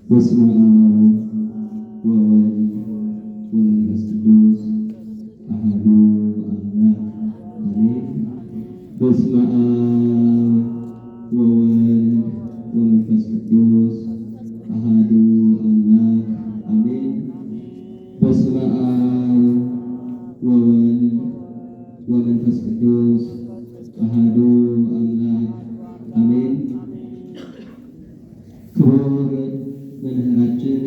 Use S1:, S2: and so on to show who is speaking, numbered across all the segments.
S1: በስመ አብ ወወልድ ወመንፈስ ቅዱስ አሐዱ አምላክ አሜን። በስመ አብ ወወልድ ወመንፈስ ቅዱስ አሐዱ አምላክ አሜን። በስመ አብ ወወልድ ወመንፈስ ቅዱስ አሐዱ አምላክ አሜን። ክቡር መምህራችን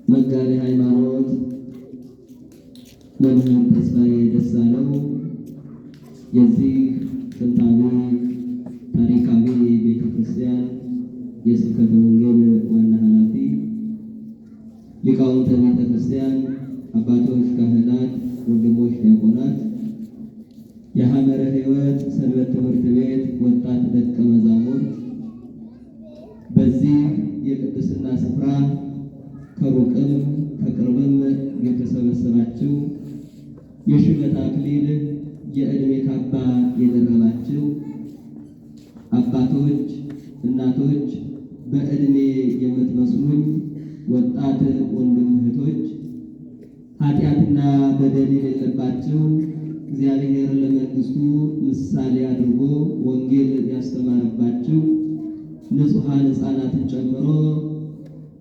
S1: መጋቤ ሃይማኖት መምህር ተስፋዬ ደሳለው የዚህ ጥንታዊ ታሪካዊ ቤተክርስቲያን የስብከተ ወንጌል ዋና ኃላፊ፣ ሊቃውንተ ቤተክርስቲያን፣ አባቶች ካህናት፣ ወንድሞች ዲያቆናት፣ የሐመረ ሕይወት ሰንበት ትምህርት ቤት ወጣት ደቀ መዛሙርት፣ በዚህ የቅድስና ስፍራ ከሩቅም ከቅርብም የተሰበሰባችሁ የሹመት አክሊል የዕድሜ ካባ የደረባችሁ አባቶች፣ እናቶች፣ በዕድሜ የምትመስሉኝ ወጣት ወንድም እህቶች፣ ኃጢአትና በደል የሌለባችሁ እግዚአብሔር ለመንግሥቱ ምሳሌ አድርጎ ወንጌል ያስተማረባችሁ ንጹሐን ሕፃናትን ጨምሮ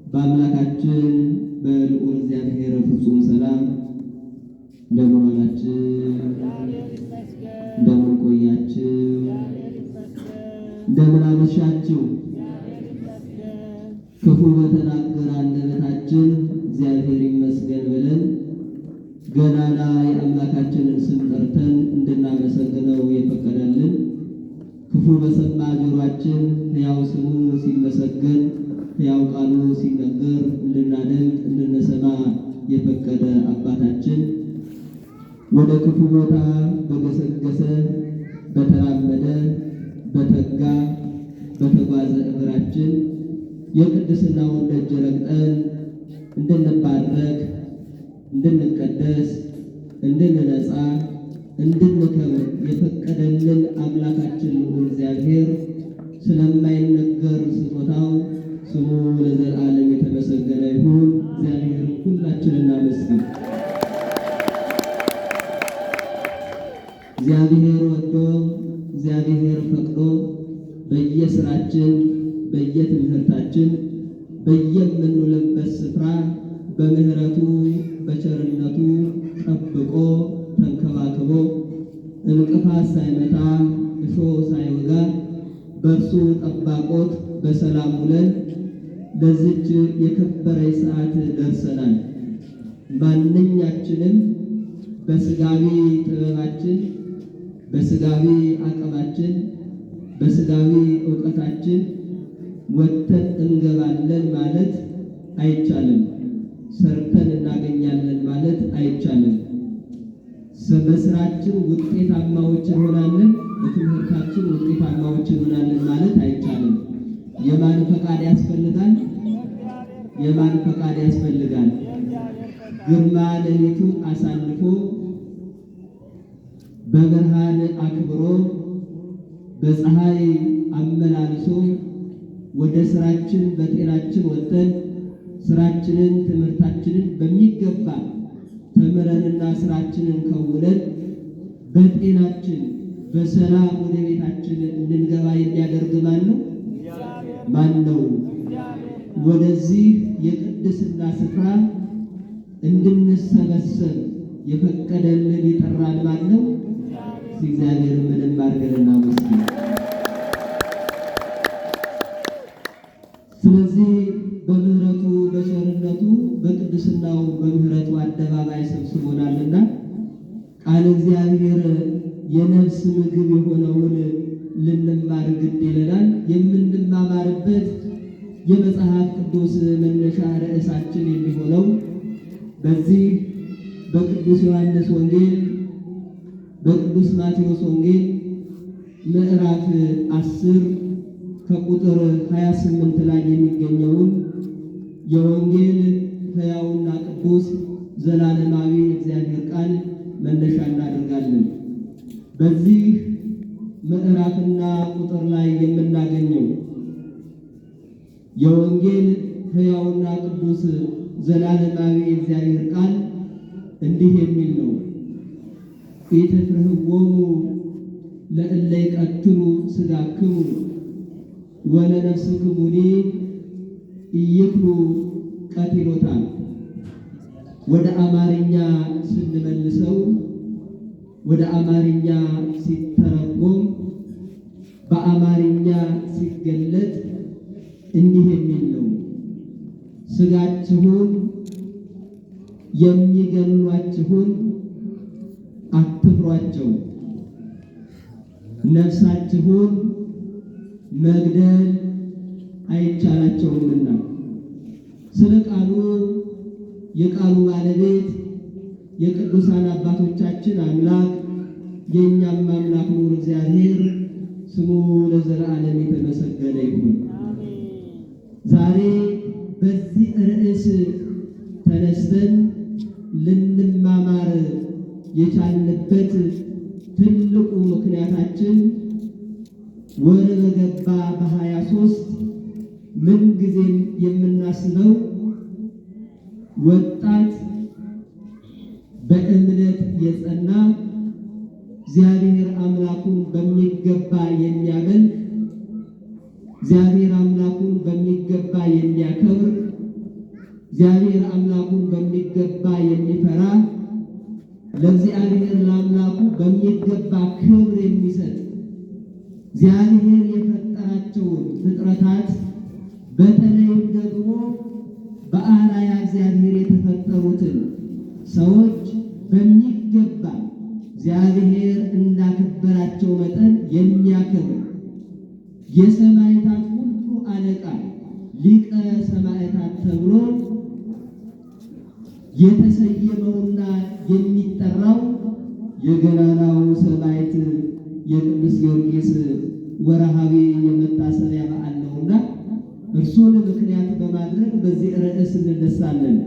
S1: በአምላካችን በልዑል እግዚአብሔር ፍጹም ሰላም እንደምን ዋላችሁ? እንደምን ቆያችሁ? እንደምን አመሻችሁ? ክፉ በተናገረ አንደበታችን እግዚአብሔር ይመስገን ብለን ገናና የአምላካችንን ስም ጠርተን እንድናመሰግነው የፈቀደልን፣ ክፉ በሰማ ጆሯችን ሕያው ስሙ ሲመሰገን ሕያው ቃሉ ሲነገር እንድናደምጥ እንድንሰማ የፈቀደ አባታችን ወደ ክፉ ቦታ በገሰገሰ በተራመደ በተጋ በተጓዘ እግራችን የቅድስናውን ደጅ ረግጠን እንድንባረክ እንድንቀደስ እንድንነጻ እንድንከብር የፈቀደልን አምላካችን ልዑል እግዚአብሔር ስለማይነገር ስጦታው ስሙ ለዘላለም የተመሰገነ ይሁን። እግዚአብሔር ሁላችንን እናመስግን። እግዚአብሔር ወዶ እግዚአብሔር ፈቅዶ በየስራችን በየትምህርታችን በየምንውልበት ስፍራ በምሕረቱ በቸርነቱ ጠብቆ ተንከባክቦ እንቅፋት ሳይመታ እሾህ ሳይወጋ በእርሱ ጠባቆት በሰላም ውለን ለዚች የከበረች ሰዓት ደርሰናል። ማንኛችንም በስጋዊ ጥበባችን በስጋዊ አቅማችን በስጋዊ ዕውቀታችን ወጥተን እንገባለን ማለት አይቻልም። ሰርተን እናገኛለን ማለት አይቻልም። በስራችን ውጤታማዎች እንሆናለን፣ በትምህርታችን ውጤታማዎች እንሆናለን ማለት አይቻልም። የማን ፈቃድ ያስፈልጋል? የማን ፈቃድ ያስፈልጋል? ግርማ ሌሊቱን አሳልፎ በብርሃን አክብሮ በፀሐይ አመላልሶ ወደ ስራችን በጤናችን ወጥተን ስራችንን ትምህርታችንን በሚገባ ተምረንና ስራችንን ከውለን በጤናችን በሰላም ወደ ቤታችን እንድንገባ የሚያደርግ ማን ነው? ማን ነው? ወደዚህ የቅድስና ስፍራ እንድንሰበሰብ የፈቀደልን የጠራን ማን ነው? እግዚአብሔር ምንም አድርገን እናመስግን። ስለዚህ በምህረቱ በቸርነቱ በቅድስናው በምህረቱ አደባባይ ሰብስቦናልና ቃል እግዚአብሔር የነፍስ ምግብ የሆነውን ልንማር ግድ ይለናል። የምንማማርበት የመጽሐፍ ቅዱስ መነሻ ርዕሳችን የሚሆነው በዚህ በቅዱስ ዮሐንስ ወንጌል በቅዱስ ማቴዎስ ወንጌል ምዕራፍ 10 ከቁጥር 28 ላይ የሚገኘውን የወንጌል ሕያውና ቅዱስ ዘላለማዊ እግዚአብሔር ቃል መነሻ እናደርጋለን። በዚህ ምዕራፍና ቁጥር ላይ የምናገኘው የወንጌል ሕያውና ቅዱስ ዘላለማዊ እግዚአብሔር ቃል እንዲህ የሚል ነው። ኢትፍርህዎሙ ለእለ ይቀትሉ ሥጋክሙ ወለነፍስክሙኒ ኢይክሉ ቀቲሎታ። ወደ አማርኛ ስንመልሰው ወደ አማርኛ ሲተረጎም በአማርኛ ሲገለጥ እንዲህ የሚል ነው። ሥጋችሁን የሚገሏችሁን አትፍሯቸው፣ ነፍሳችሁን መግደል አይቻላቸውምና። ስለ ቃሉ የቃሉ ባለቤት የቅዱሳን አባቶቻችን አምላክ የእኛም አምላክ ነው እግዚአብሔር ስሙ ለዘላለም የተመሰገነ ይሁን። ዛሬ በዚህ ርዕስ ተነስተን ልንማማር የቻልንበት ትልቁ ምክንያታችን ወር በገባ በ23 ምን ጊዜም የምናስበው ወጣት በእምነት የጸና እግዚአብሔር አምላኩን በሚገባ የሚያመልክ እግዚአብሔር አምላኩን በሚገባ የሚያከብር እግዚአብሔር አምላኩን በሚገባ የሚፈራ ለእግዚአብሔር ለአምላኩ በሚገባ ክብር የሚሰጥ እግዚአብሔር የፈጠራቸውን ፍጥረታት በተለይም ደግሞ በአርአያ እግዚአብሔር የተፈጠሩትን ሰዎች በሚገባ እግዚአብሔር እንዳከበራቸው መጠን የሚያከብር የሰማዕታት ሁሉ አለቃ ሊቀ ሰማዕታት ተብሎ የተሰየመውና የሚጠራው የገናናው ሰማዕት የቅዱስ ጊዮርጊስ ወርሃዊ የመታሰቢያ በዓል ነውና እርሱን ምክንያት በማድረግ በዚህ ርዕስ እንነሳለን።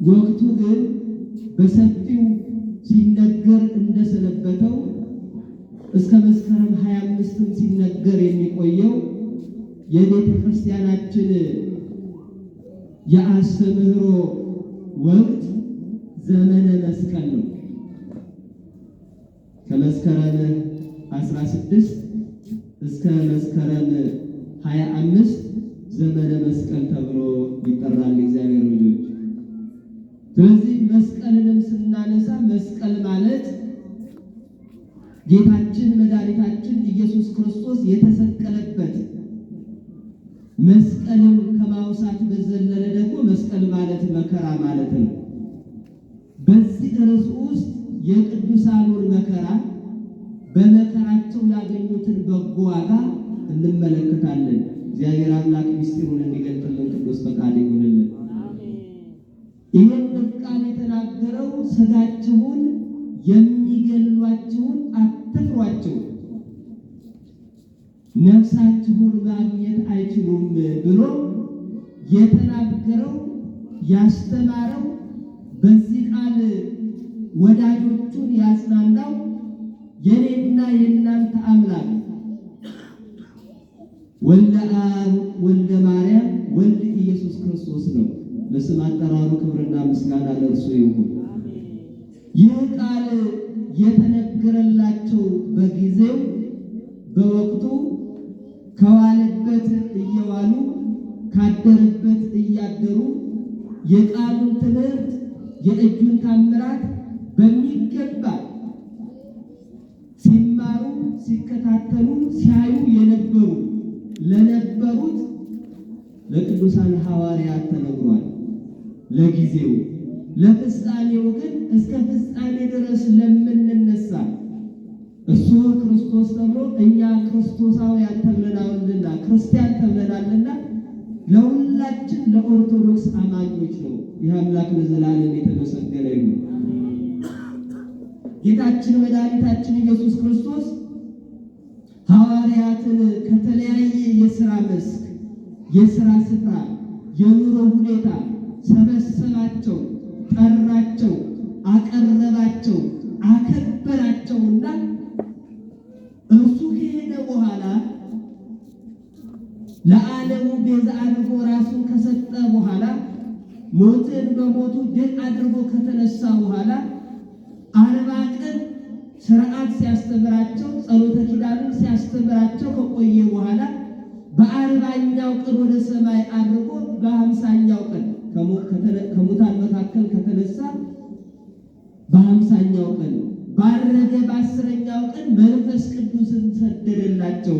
S1: ወቅቱ ግን በሰፊው ሲነገር እንደሰነበተው እስከ መስከረም 25ም ሲነገር የሚቆየው የቤተ ክርስቲያናችን የአስተምህሮ ወቅት ዘመነ መስቀል ነው። ከመስከረም 16 እስከ መስከረም 25 ዘመነ መስቀል ተብሎ ይጠራል እግዚአብሔር ልጆች። ስለዚህ መስቀልንም ስናነሳ መስቀል ማለት ጌታችን መድኃኒታችን ኢየሱስ ክርስቶስ የተሰቀለበት መስቀልን ከማውሳት በዘለለ ደግሞ መስቀል ማለት መከራ ማለት ነው። በዚህ ርዕስ ውስጥ የቅዱሳኑን መከራ በመከራቸው ያገኙትን በጎ ዋጋ እንመለከታለን። እግዚአብሔር አምላክ ምስጢሩን እንዲገልጥልን ቅዱስ ፈቃድ ይሁንልን። ይህን ቃል የተናገረው ሥጋችሁን የሚገሏችሁን አትፍሯቸው፣ ነፍሳችሁን ማግኘት አይችሉም ብሎ የተናገረው ያስተማረው በዚህ ቃል ወዳጆቹን ያጽናናው የኔና የእናንተ አምላክ ወልደ አብ ወልደ ማርያም ወልድ ኢየሱስ ክርስቶስ ነው። ለስም አጠራሩ ክብርና ምስጋና ለእርሱ ይሁን። ይህ ቃል የተነገረላቸው በጊዜው በወቅቱ ከዋለበት እየዋሉ ካደረበት እያደሩ የቃሉን ትምህርት የእጁን ታምራት በሚገባ ሲማሩ ሲከታተሉ ሲያዩ የነበሩ ለነበሩት ለቅዱሳን ሐዋርያት ተነግሯል። ለጊዜው ለፍጻሜው ግን እስከ ፍጻሜ ድረስ ለምንነሳ እሱ ክርስቶስ ተብሎ እኛ ክርስቶሳውያን ተብለናልና ክርስቲያን ተብለናልና ለሁላችን ለኦርቶዶክስ አማኞች ነው። ይህ አምላክ ለዘላለም የተመሰገነ ይሁን። ጌታችን መድኃኒታችን ኢየሱስ ክርስቶስ ሐዋርያትን ከተለያየ የሥራ መስክ የሥራ ስፍራ የኑሮ ሁኔታ ሰበሰባቸው፣ ጠራቸው፣ አቀረባቸው፣ አከበራቸውና እርሱ ከሄደ በኋላ ለዓለሙ ቤዛ አድርጎ አድርጎ ከተነሳ በኋላ 40 ቀን ሥርዓት ሲያስተምራቸው ጸሎተ ኪዳኑን ሲያስተምራቸው ከቆየ በኋላ በ40ኛው ቀን ወደ ሰማይ አድርጎ በ50ኛው ቀን ከሙታን መካከል ከተነሳ በ50ኛው ቀን ባረገ በ10ኛው ቀን መንፈስ ቅዱስን ሰደደላቸው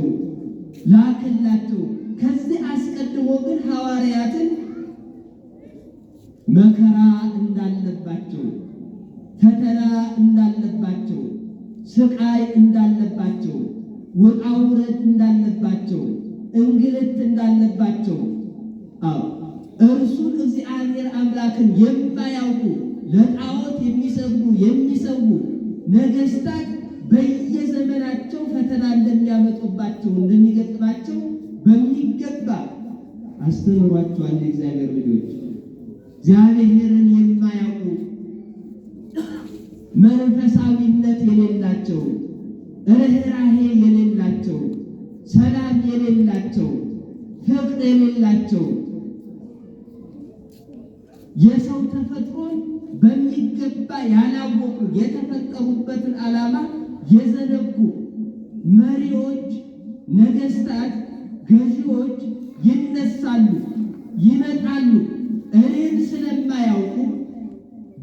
S1: ላከላቸው። ከዚህ አስቀድሞ ግን ሐዋርያትን መከራ እንዳለባቸው፣ ፈተና እንዳለባቸው፣ ስቃይ እንዳለባቸው፣ ውጣ ውረድ እንዳለባቸው፣ እንግልት እንዳለባቸው እርሱን እግዚአብሔር አምላክን የማያውቁ ለጣዖት የሚሰዉ ነገስታት በየዘመናቸው ፈተና እንደሚያመጡባቸው እንደሚገጥማቸው በሚገባ አስተምሯቸዋል። የእግዚአብሔር ልጆች እግዚአብሔርን የማያውቁ መንፈሳዊነት የሌላቸው፣ ርኅራኄ የሌላቸው፣ ሰላም የሌላቸው፣ ፍቅር የሌላቸው የሰው ተፈጥሮን በሚገባ ያላወቁ የተፈጠሩበትን ዓላማ የዘነጉ መሪዎች፣ ነገስታት፣ ገዢዎች ይነሳሉ፣ ይመጣሉ። እኔን ስለማያውቁ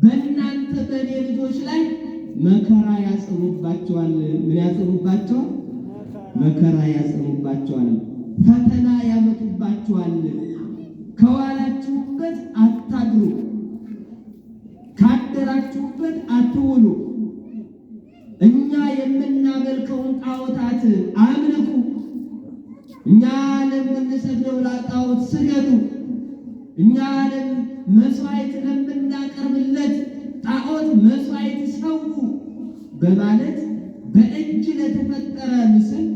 S1: በእናንተ በእኔ ልጆች ላይ መከራ ያጽኑባቸዋል። ምን ያጽኑባቸዋል? መከራ ያጽኑባቸዋል። ፈተና ያመጡባቸዋል። ከዋላችሁበት አታድሩ፣ ካደራችሁበት አትውሉ። እኛ የምናመልከውን ጣዖታት አምልኩ፣ እኛ ለምንሰግደው ጣዖት ስገዱ፣ እኛ መስዋዕት ለምናቀርብለት ጣዖት መስዋዕት ሰው በማለት በእጅ ለተፈጠረ ምስል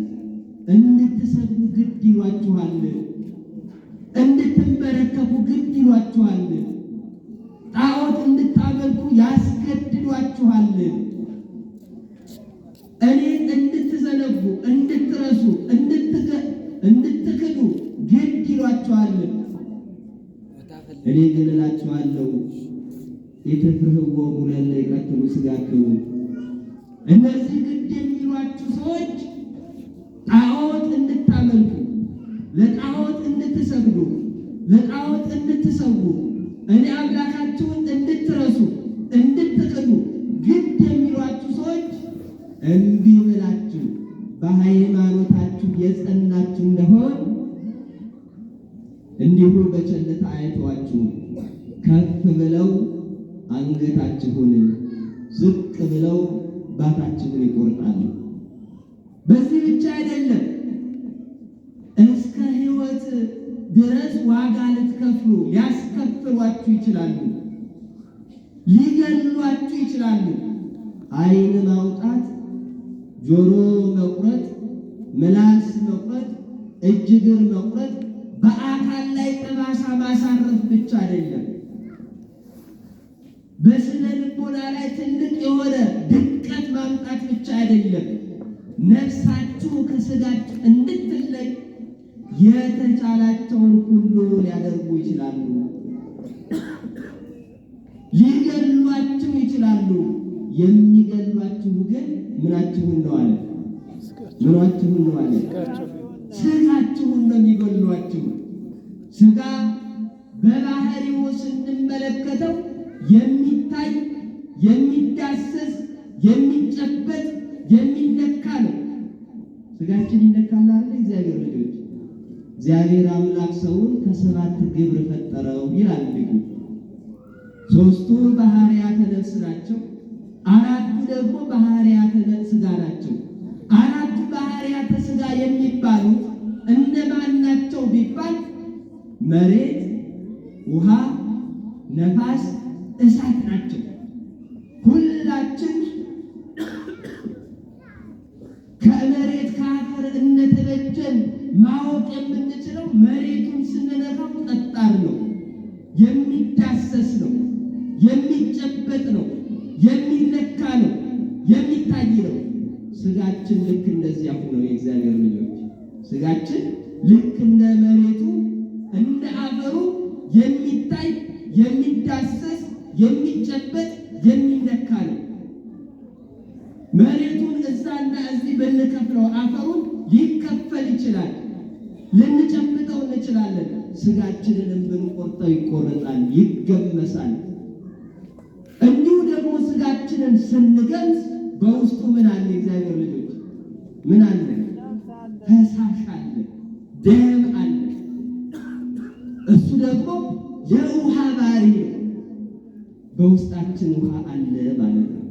S1: እንድትሰግዱ ግድ ይሏችኋል፣ እንድትንበረከኩ ግድ ይሏችኋል፣ ጣዖት እንድታመልኩ ያስገድዷችኋል። እኔ እንድትዘነጉ፣ እንድትረሱ፣ እንድትክዱ ግድ ይሏችኋል። እኔ ግን እላችኋለሁ ኢትፍርህዎሙ ለእለ ይቀትሉ ሥጋክሙ። እነዚህ ግድ የሚሏችሁ ሰዎች ጣዖት እንድታመልኩ፣ ለጣዖት እንድትሰግዱ፣ ለጣዖት እንድትሰዉ፣ እኔ አምላካችሁን እንድትረሱ፣ እንድትክዱ ግድ የሚሏችሁ ሰዎች እንዲህ ብላችሁ በሃይማኖታችሁ የጸናችሁ እንደሆን እንዲሁ በቸልታ አይተዋችሁ ከፍ ብለው አንገታችሁን ዝቅ ብለው ባታችሁን ይቆርጣሉ። በዚህ ብቻ አይደለም፣ እስከ ሕይወት ድረስ ዋጋ ልትከፍሉ ሊያስከፍሏችሁ ይችላሉ፣ ሊገሏችሁ ይችላሉ። ዓይን ማውጣት፣ ጆሮ መቁረጥ፣ ምላስ መቁረጥ፣ እጅ እግር መቁረጥ በአካል ላይ ጠባሳ ማሳረፍ ብቻ አይደለም፣ በስነ ልቦና ላይ ትልቅ የሆነ ድቀት ማምጣት ብቻ አይደለም። ነፍሳችሁ ከሥጋችሁ እንድትለይ የተቻላቸውን ሁሉ ሊያደርጉ ይችላሉ፣ ሊገሏችሁ ይችላሉ። የሚገሏችሁ ግን ምናችሁን ነው አለ? ምናችሁን ነው አለ? ሥጋችሁን ነው የሚገሏችሁ። ሥጋ በባህሪው ስንመለከተው የሚታይ፣ የሚዳሰስ፣ የሚጨበጥ፣ የሚነካ ነው። ሥጋችን ይነካል አይደል? እግዚአብሔር ልጆች፣ እግዚአብሔር አምላክ ሰውን ከ7 ግብር ፈጠረው ይላል ሊቁ። 3ቱ ባህርያተ ነፍስ ናቸው፣ 4ቱ ደግሞ ባህርያተ ሥጋ ናቸው። 4ቱ ባህርያተ ሥጋ የሚባሉት እነማን ናቸው ቢባል መሬት፣ ውሃ፣ ነፋስ፣ እሳት ናቸው። ሁላችን ከመሬት ከአፈር እንደተበጀን ማወቅ የምንችለው መሬቱን ስንነካው ጠጣር ነው፣ የሚዳሰስ ነው፣ የሚጨበጥ ነው፣ የሚነካ ነው፣ የሚታይ ነው። ሥጋችን ልክ እንደዚያ ነው። የእግዚአብሔር ልጆች ሥጋችን ልክ እንደ መሬቱ እንደ አፈሩ የሚታይ፣ የሚዳሰስ፣ የሚጨበጥ የሚነካ ነው። መሬቱን እዛና እዚህ ብንከፍለው አፈሩን ሊከፈል ይችላል፣ ልንጨብጠው እንችላለን። ስጋችንንም ብንቆርጠው ይቆረጣል፣ ይገመሳል። እንዲሁ ደግሞ ስጋችንን ስንገምስ በውስጡ ምን አለ? እግዚአብሔር ልጆች ምን አለ? ፈሳሽ አለ፣ ደም አለ። እሱ ደግሞ የውሃ ባህሪ ነው። በውስጣችን ውሃ አለ ማለት ነው።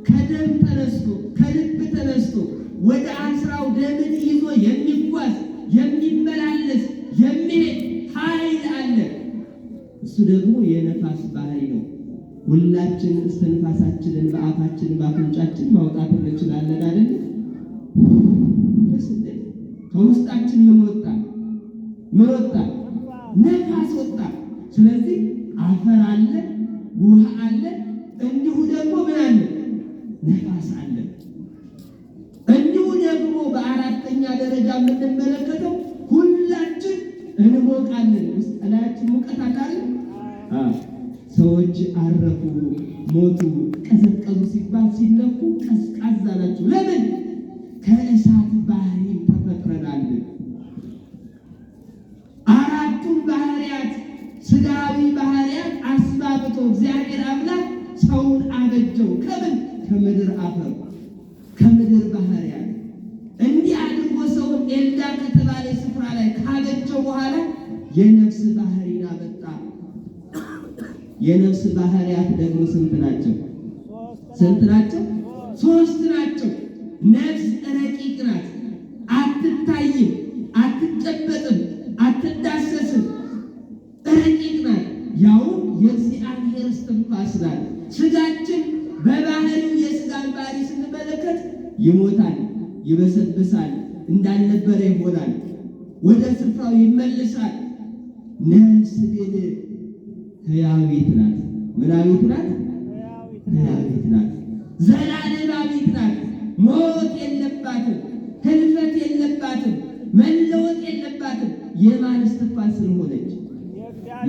S1: ከደም ተነስቶ ከልብ ተነስቶ ወደ አስራው ደምን ይዞ የሚጓዝ የሚመላለስ የሚሄድ ኃይል አለ። እሱ ደግሞ የነፋስ ባህሪ ነው። ሁላችን እስትንፋሳችንን በአፋችን በአፍንጫችን ማውጣት እንችላለን አይደል? ከውስጣችን ምን ወጣ? ምን ወጣ? ነፋስ ወጣ። ስለዚህ አፈር አለ፣ ውሃ አለ፣ እንዲሁ ደግሞ ምን አለ? ነፋስ አለ። እንዲሁ ደግሞ በአራተኛ ደረጃ የምንመለከተው ሁላችን እንሞቃለን። ውስጥ ላያችን ሙቀት አለ። ሰዎች አረፉ፣ ሞቱ፣ ቀዘቀዙ ሲባል ሲነኩ ቀዝቃዛ ናቸው። ለምን? ከእሳት ባህሪ ተፈጥረናል። አራቱን ባህሪያት ስጋዊ ባህሪያት አስባብቶ እግዚአብሔር አምላክ ሰውን አበጀው። ከምን? ከምድር አፈር ከምድር ባህሪያት እንዲህ አድርጎ ሰውን ኤልዳ ከተባለ ስፍራ ላይ ካበጀው በኋላ የነፍስ ባህሪን አመጣ። የነፍስ ባህሪያት ደግሞ ስንት ናቸው? ስንት ናቸው? ሶስት ናቸው። ነፍስ ረቂቅ ናት። አትታይም፣ አትጨበጥም፣ አትዳሰስም። ረቂቅ ናት። ያውም የእግዚአብሔር እስትንፋስ ናት። ስጋችን በባህሪው የስጋን ባህሪ ስንመለከት ይሞታል፣ ይበሰብሳል፣ እንዳልነበረ ይሆናል፣ ወደ ስፍራው ይመልሳል። ነፍስ ግን ሕያዊት ናት። ምናዊት ናት? ሕያዊት ናት። ዘላለማዊት ናት። ሞት የለባትም፣ ህልፈት የለባትም፣ መለወጥ የለባትም። የማን እስትንፋስ ስለሆነች?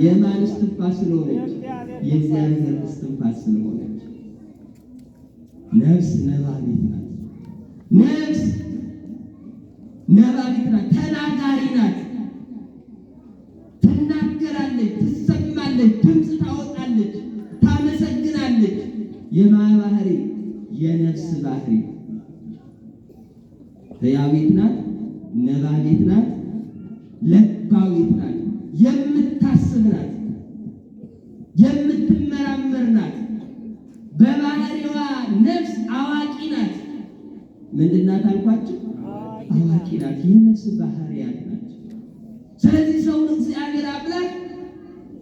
S1: የማን እስትንፋስ ስለሆነች? የእግዚአብሔር እስትንፋስ ስለሆነች ነፍስ ነባቢት ናት። ነፍስ ነባቢት ናት። ተናጋሪ ናት። ትናገራለች፣ ትሰማለች፣ ድምፅ ታወጣለች፣ ታመሰግናለች። የማን ባህሪ? የነፍስ ባህሪ። ሕያዊት ናት፣ ነባቢት ናት፣ ለባዊት ናት፣ የምታስብ ናት፣ የምትመራመር ናት። በባህሪዋ ነፍስ አዋቂ ናት። ምንድን ናት አልኳችሁ? አዋቂ ናት። የነፍስ ባህሪያት ናቸው። ስለዚህ ሰውን እግዚአብሔር አምላክ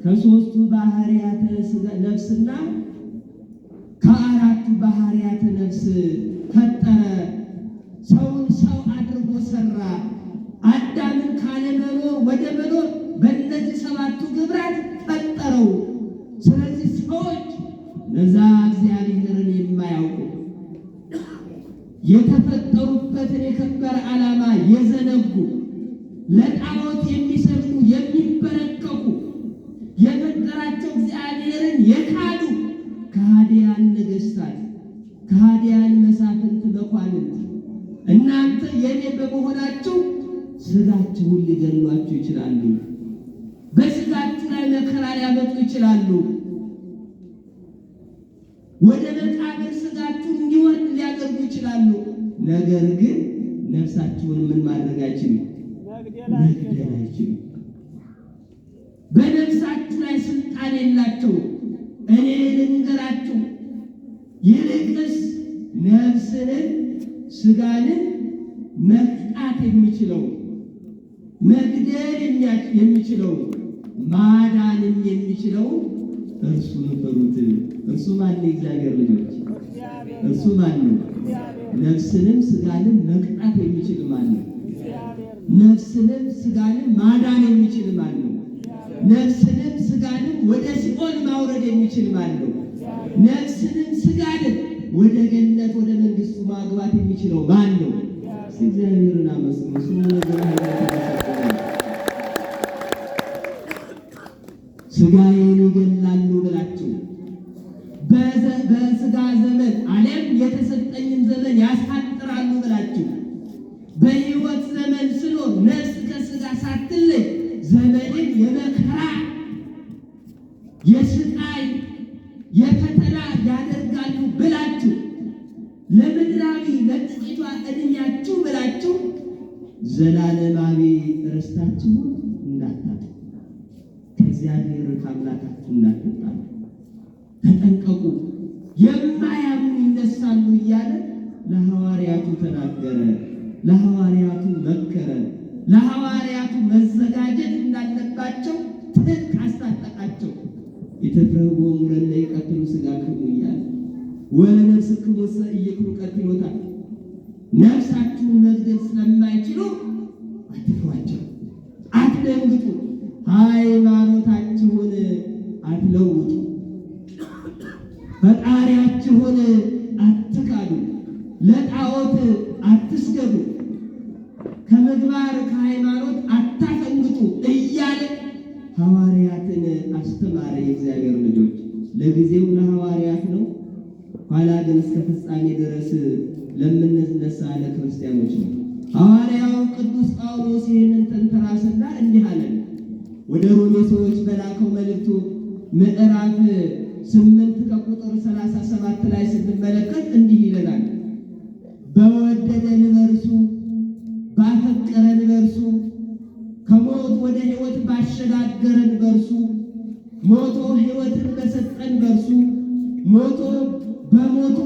S1: ከሶስቱ ባህሪያተ ነፍስና ከአራቱ ባህሪያተ ነፍስ ፈጠረ። ሰውን ሰው አድርጎ ሰራ። አዳምን ካለመኖር ወደ መኖር በእነዚህ ሰባቱ ግብራት ፈጠረው። ስለዚህ ሰዎች ለዛ እግዚአብሔርን የማያውቁ የተፈጠሩበትን የከበረ ዓላማ የዘነጉ ለጣዖት የሚሰግዱ የሚበረከኩ የፈጠራቸው እግዚአብሔርን የካዱ ከሃዲያን ነገሥታት ከሃዲያን መሳፍንት መኳንንት እናንተ የኔ በመሆናችሁ ስጋችሁን ሊገሏችሁ ይችላሉ። በስጋችሁ ላይ መከራ ሊያመጡ ይችላሉ። ወደ መቃብር ስጋችሁ እንዲወርድ ሊያደርጉ ይችላሉ። ነገር ግን ነፍሳችሁን ምን ማድረግ አይችሉም? መግደል አይችሉም። በነፍሳችሁ ላይ ስልጣን የላቸውም። እኔ ልንገራችሁ፣ ይልቅስ ነፍስንን ስጋንን መቅጣት የሚችለው መግደል የሚችለው ማዳንም የሚችለው እርሱን ፍሩት። እርሱ ማን? እግዚአብሔር ልጆች፣ እርሱ ማን ነው? ነፍስንም ስጋንም መቅጣት የሚችል ማን ነው? ነፍስንም ስጋንም ማዳን የሚችል ማን ነው? ነፍስንም ስጋንም ወደ ሲኦል ማውረድ የሚችል ማን ነው? ነፍስንም ስጋንም ወደ ገነት ወደ መንግስቱ ማግባት የሚችለው ማን ነው? እግዚአብሔርን አመስግኑ። ስሙ ስጋዬን ይገላሉ ብላችሁ በስጋ ዘመን ዓለም የተሰጠኝን ዘመን ያሳጥራሉ ብላችሁ በሕይወት ዘመን ስኖር ነፍስ ከስጋ ሳትለይ ዘመንን የመከራ የስቃይ የፈተና ያደርጋሉ ብላችሁ ለምድራዊ ለጥቂቷ ዕድሜያችሁ ብላችሁ ዘላለማዊ ርስታችሁን እንዳታጡ፣ ከእግዚአብሔር ከአምላካችሁ እንዳትጣሉ ተጠንቀቁ። የማያምኑ ይነሳሉ እያለ ለሐዋርያቱ ተናገረ፣ ለሐዋርያቱ መከረ፣ ለሐዋርያቱ መዘጋጀት እንዳለባቸው ትጥቅ አስታጠቃቸው። የተፈወሙ ለነ ይቀትሉ ሥጋክሙ እያለ ወለነፍስክሙ ኢይክሉ ቀትሎታል። ነፍሳችሁን መግደል ስለማይችሉ አትፍሯቸው፣ አትደንግጡ፣ ሃይማኖታችሁን አትለውጡ፣ ፈጣሪያችሁን አትካዱ፣ ለጣዖት አትስገዱ፣ ከምግባር ከሃይማኖት አታፈንግጡ እያለ ሐዋርያትን አስተማረ። የእግዚአብሔር ልጆች ለጊዜው ለሐዋርያት ነው፣ ኋላ ግን እስከ ፍጻሜ ድረስ ለምንነሳ ለክርስቲያኖች ነው። ሐዋርያው ቅዱስ ጳውሎስ ይህንን ተንተራስና እንዲህ አለ። ወደ ሮሜ ሰዎች በላከው መልእክቱ ምዕራፍ 8 ከቁጥር 37 ላይ ስንመለከት እንዲህ ይለናል። በወደደን በእርሱ ባፈቀረን በእርሱ ከሞት ወደ ሕይወት ባሸጋገረን በእርሱ ሞቶ ሕይወትን በሰጠን በእርሱ ሞቶ በሞቱ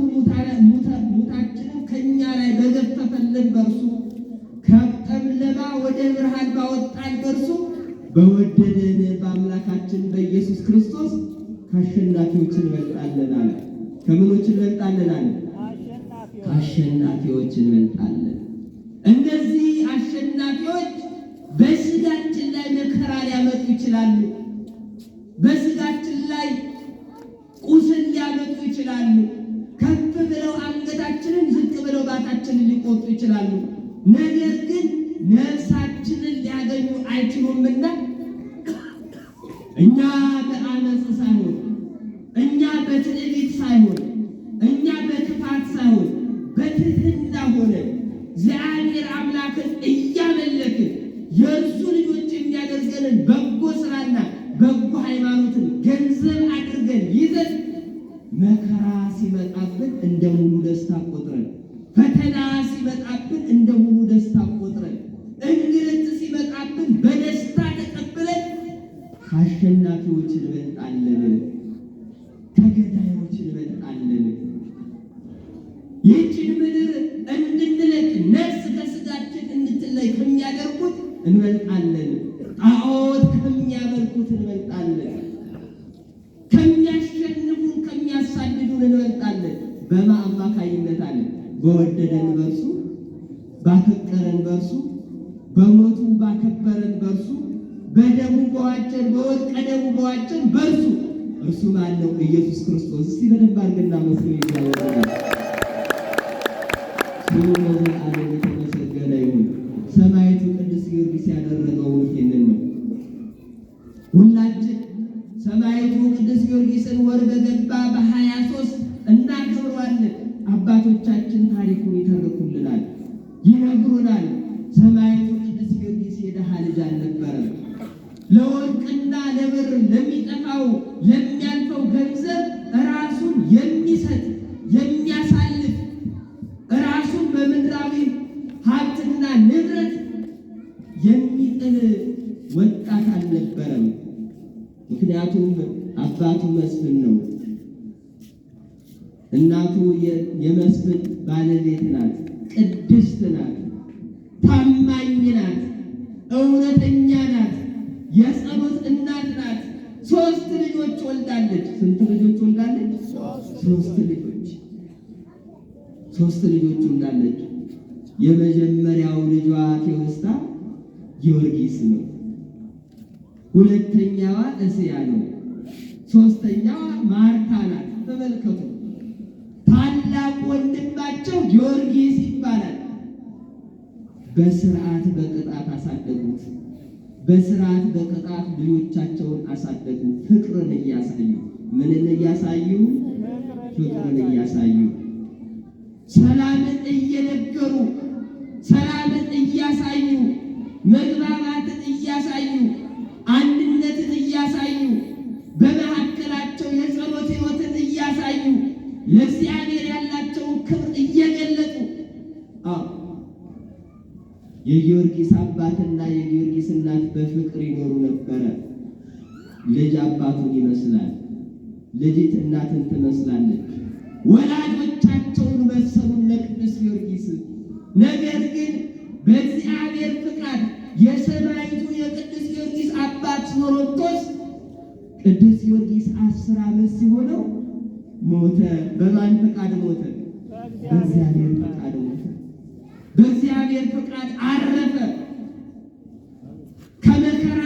S1: ሙታችንን ከእኛ ላይ በገፈፈልን በእርሱ ከጨለማ ወደ ብርሃን ባወጣን በእርሱ በወደደን በአምላካችን በኢየሱስ ክርስቶስ ከአሸናፊዎች እንበልጣለን አለ። ከምኖች እንበልጣለን አለ? ከአሸናፊዎች እንበልጣለን። እነዚህ አሸናፊዎች በስጋችን ላይ መከራ ሊያመጡ ይችላሉ። በስጋችን ላይ ቁስል ሊያመጡ ይችላሉ። ከፍ ብለው አንገታችንን ዝቅ ብለው ባታችንን ሊቆጡ ይችላሉ። ነገር ግን ነፍሳችንን ሊያገኙ አይችሉምና እኛ በአመፅ ሳይሆን፣ እኛ በትዕቢት ሳይሆን፣ እኛ በክፋት ሳይሆን በትህትና ሆነን እግዚአብሔር አምላክን እያመለክን የእርሱ ልጆች የሚያደርገንን በጎ ስራና በጎ ሃይማኖትን ገንዘብ አድርገን ይዘን መከራ ሲመጣብን እንደ ሙሉ ደስታ ቆጥረን፣ ፈተና ሲመጣብን እንደ ሙሉ ደስታ ቆጥረን፣ እንግልት ሲመጣብን በደስታ ተቀብለን ከአሸናፊዎች እንበልጣለን፣ ከገዳዮች እንበልጣለን። ይህችን ምድር እንድንለቅ ነፍስ ከስጋችን እንድትለይ ከሚያደርጉት እንበልጣለን። ጣዖት ከሚያመልኩት እንበልጣለን። ከሚያሸንፉን ከሚያሳድዱን እንበልጣለን። በማ አማካይነት አለ? በወደደን በእርሱ ባፈቀረን በእርሱ በሞቱ ባከበረን በእርሱ በደሙ በዋጀን በወርቀ ደሙ በዋጀን በእርሱ። እርሱ ማን ነው? ኢየሱስ ክርስቶስ። እስቲ በደንብ አድርገና መስሎ ይዛወራል። ስሙ ለዘላለም የተመሰገነ ይሁን። ሰማዕቱ ቅዱስ ጊዮርጊስ ያደረገው ይሄንን ነው። ሁላችን ሰማዕቱ ቅዱስ ጊዮርጊስን ወር በገባ በ23 እናከብረዋለን። አባቶቻችን ታሪኩን ይተርኩልናል፣ ይነግሩናል። ሰማዕቱ ቅዱስ ጊዮርጊስ የድሃ ልጅ አልነበረም። ለወርቅና ለብር ለሚጠፋው ለሚያልፈው ገንዘብ ራሱን የሚሰጥ የሚያሳልፍ ራሱን በምድራዊ ሀብትና ንብረት የሚጥል ወጣት አልነበረም። ምክንያቱም አባቱ መስፍን ነው፣ እናቱ የመስፍን ባለቤት ናት፣ ቅድስት ናት፣ ታማኝ ናት፣ እውነተኛ ናት፣ የጸሎት እናት ናት። 3 ልጆች ወልዳለች። ስንት ልጆች ወልዳለች? 3 ልጆች። 3 ልጆች ወልዳለች። የመጀመሪያው ልጇ ቴዎስታ ጊዮርጊስ ነው። ሁለተኛዋ እስያ ነው። ሶስተኛዋ ማርታ ናት። ተመልከቱ። ታላቅ ወንድማቸው ጊዮርጊስ ይባላል። በስርዓት በቅጣት አሳደጉት። በስርዓት በቅጣት ልጆቻቸውን አሳደጉ። ፍቅርን እያሳዩ ምንን እያሳዩ? ፍቅርን እያሳዩ ሰላምን እየነገሩ ሰላምን እያሳዩ መግባባትን እያሳዩ አንድነትን እያሳዩ በመካከላቸው የጸሎት ሕይወትን እያሳዩ ለእግዚአብሔር ያላቸውን ክብር እየገለጡ የጊዮርጊስ አባትና የጊዮርጊስ እናት በፍቅር ይኖሩ ነበረ። ልጅ አባቱን ይመስላል፣ ልጅት እናትን ትመስላለች። ወላጆቻቸውን መሰሉን ለቅዱስ ጊዮርጊስ። ነገር ግን በእግዚአብሔር ፍቃድ የሰማዕቱ የቅዱስ ጊዮርጊስ አባት ዞሮንቶስ ቅዱስ ጊዮርጊስ 10 ዓመት ሲሆነው ሞተ። በማን ፍቃድ ሞተ? በእግዚአብሔር ፍቃድ ሞተ። በእግዚአብሔር ፍቃድ አረፈ። ከመከራ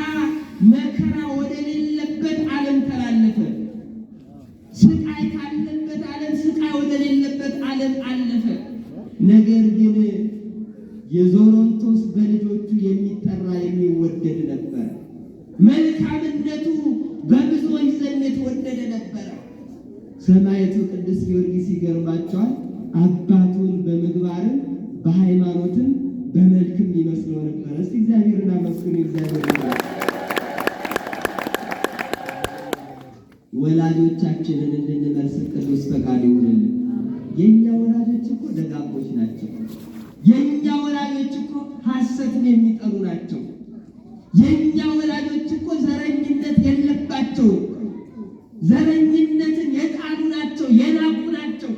S1: መከራ ወደ ሌለበት ዓለም ተላለፈ። ስቃይ ካለበት ዓለም ስቃይ ወደ ሌለበት ዓለም አለፈ። ነገር ግን የዞሮንቶስ በልጆቹ የሚጠራ የሚወደድ ነበር። መልካምነቱ በብዙዎች ዘንድ የተወደደ ነበር። ሰማዕቱ ቅዱስ ጊዮርጊስ ይገርማቸዋል። አባቱን በምግባርም በሃይማኖትም በመልክም ይመስለው ነበር። እስቲ እግዚአብሔርን አመስግኑ። እግዚአብሔር ወላጆቻችንን እንድንመስል ቅዱስ ፈቃድ ይሁንልን። የእኛ ወላጆች እኮ ደጋጎች ናቸው። የእኛ ወላጆች እኮ ሐሰትን የሚጠሉ ናቸው። የእኛ ወላጆች እኮ ዘረኝነት የለባቸውም። ዘረኝነትን የጣሉ ናቸው፣ የናቁ ናቸው።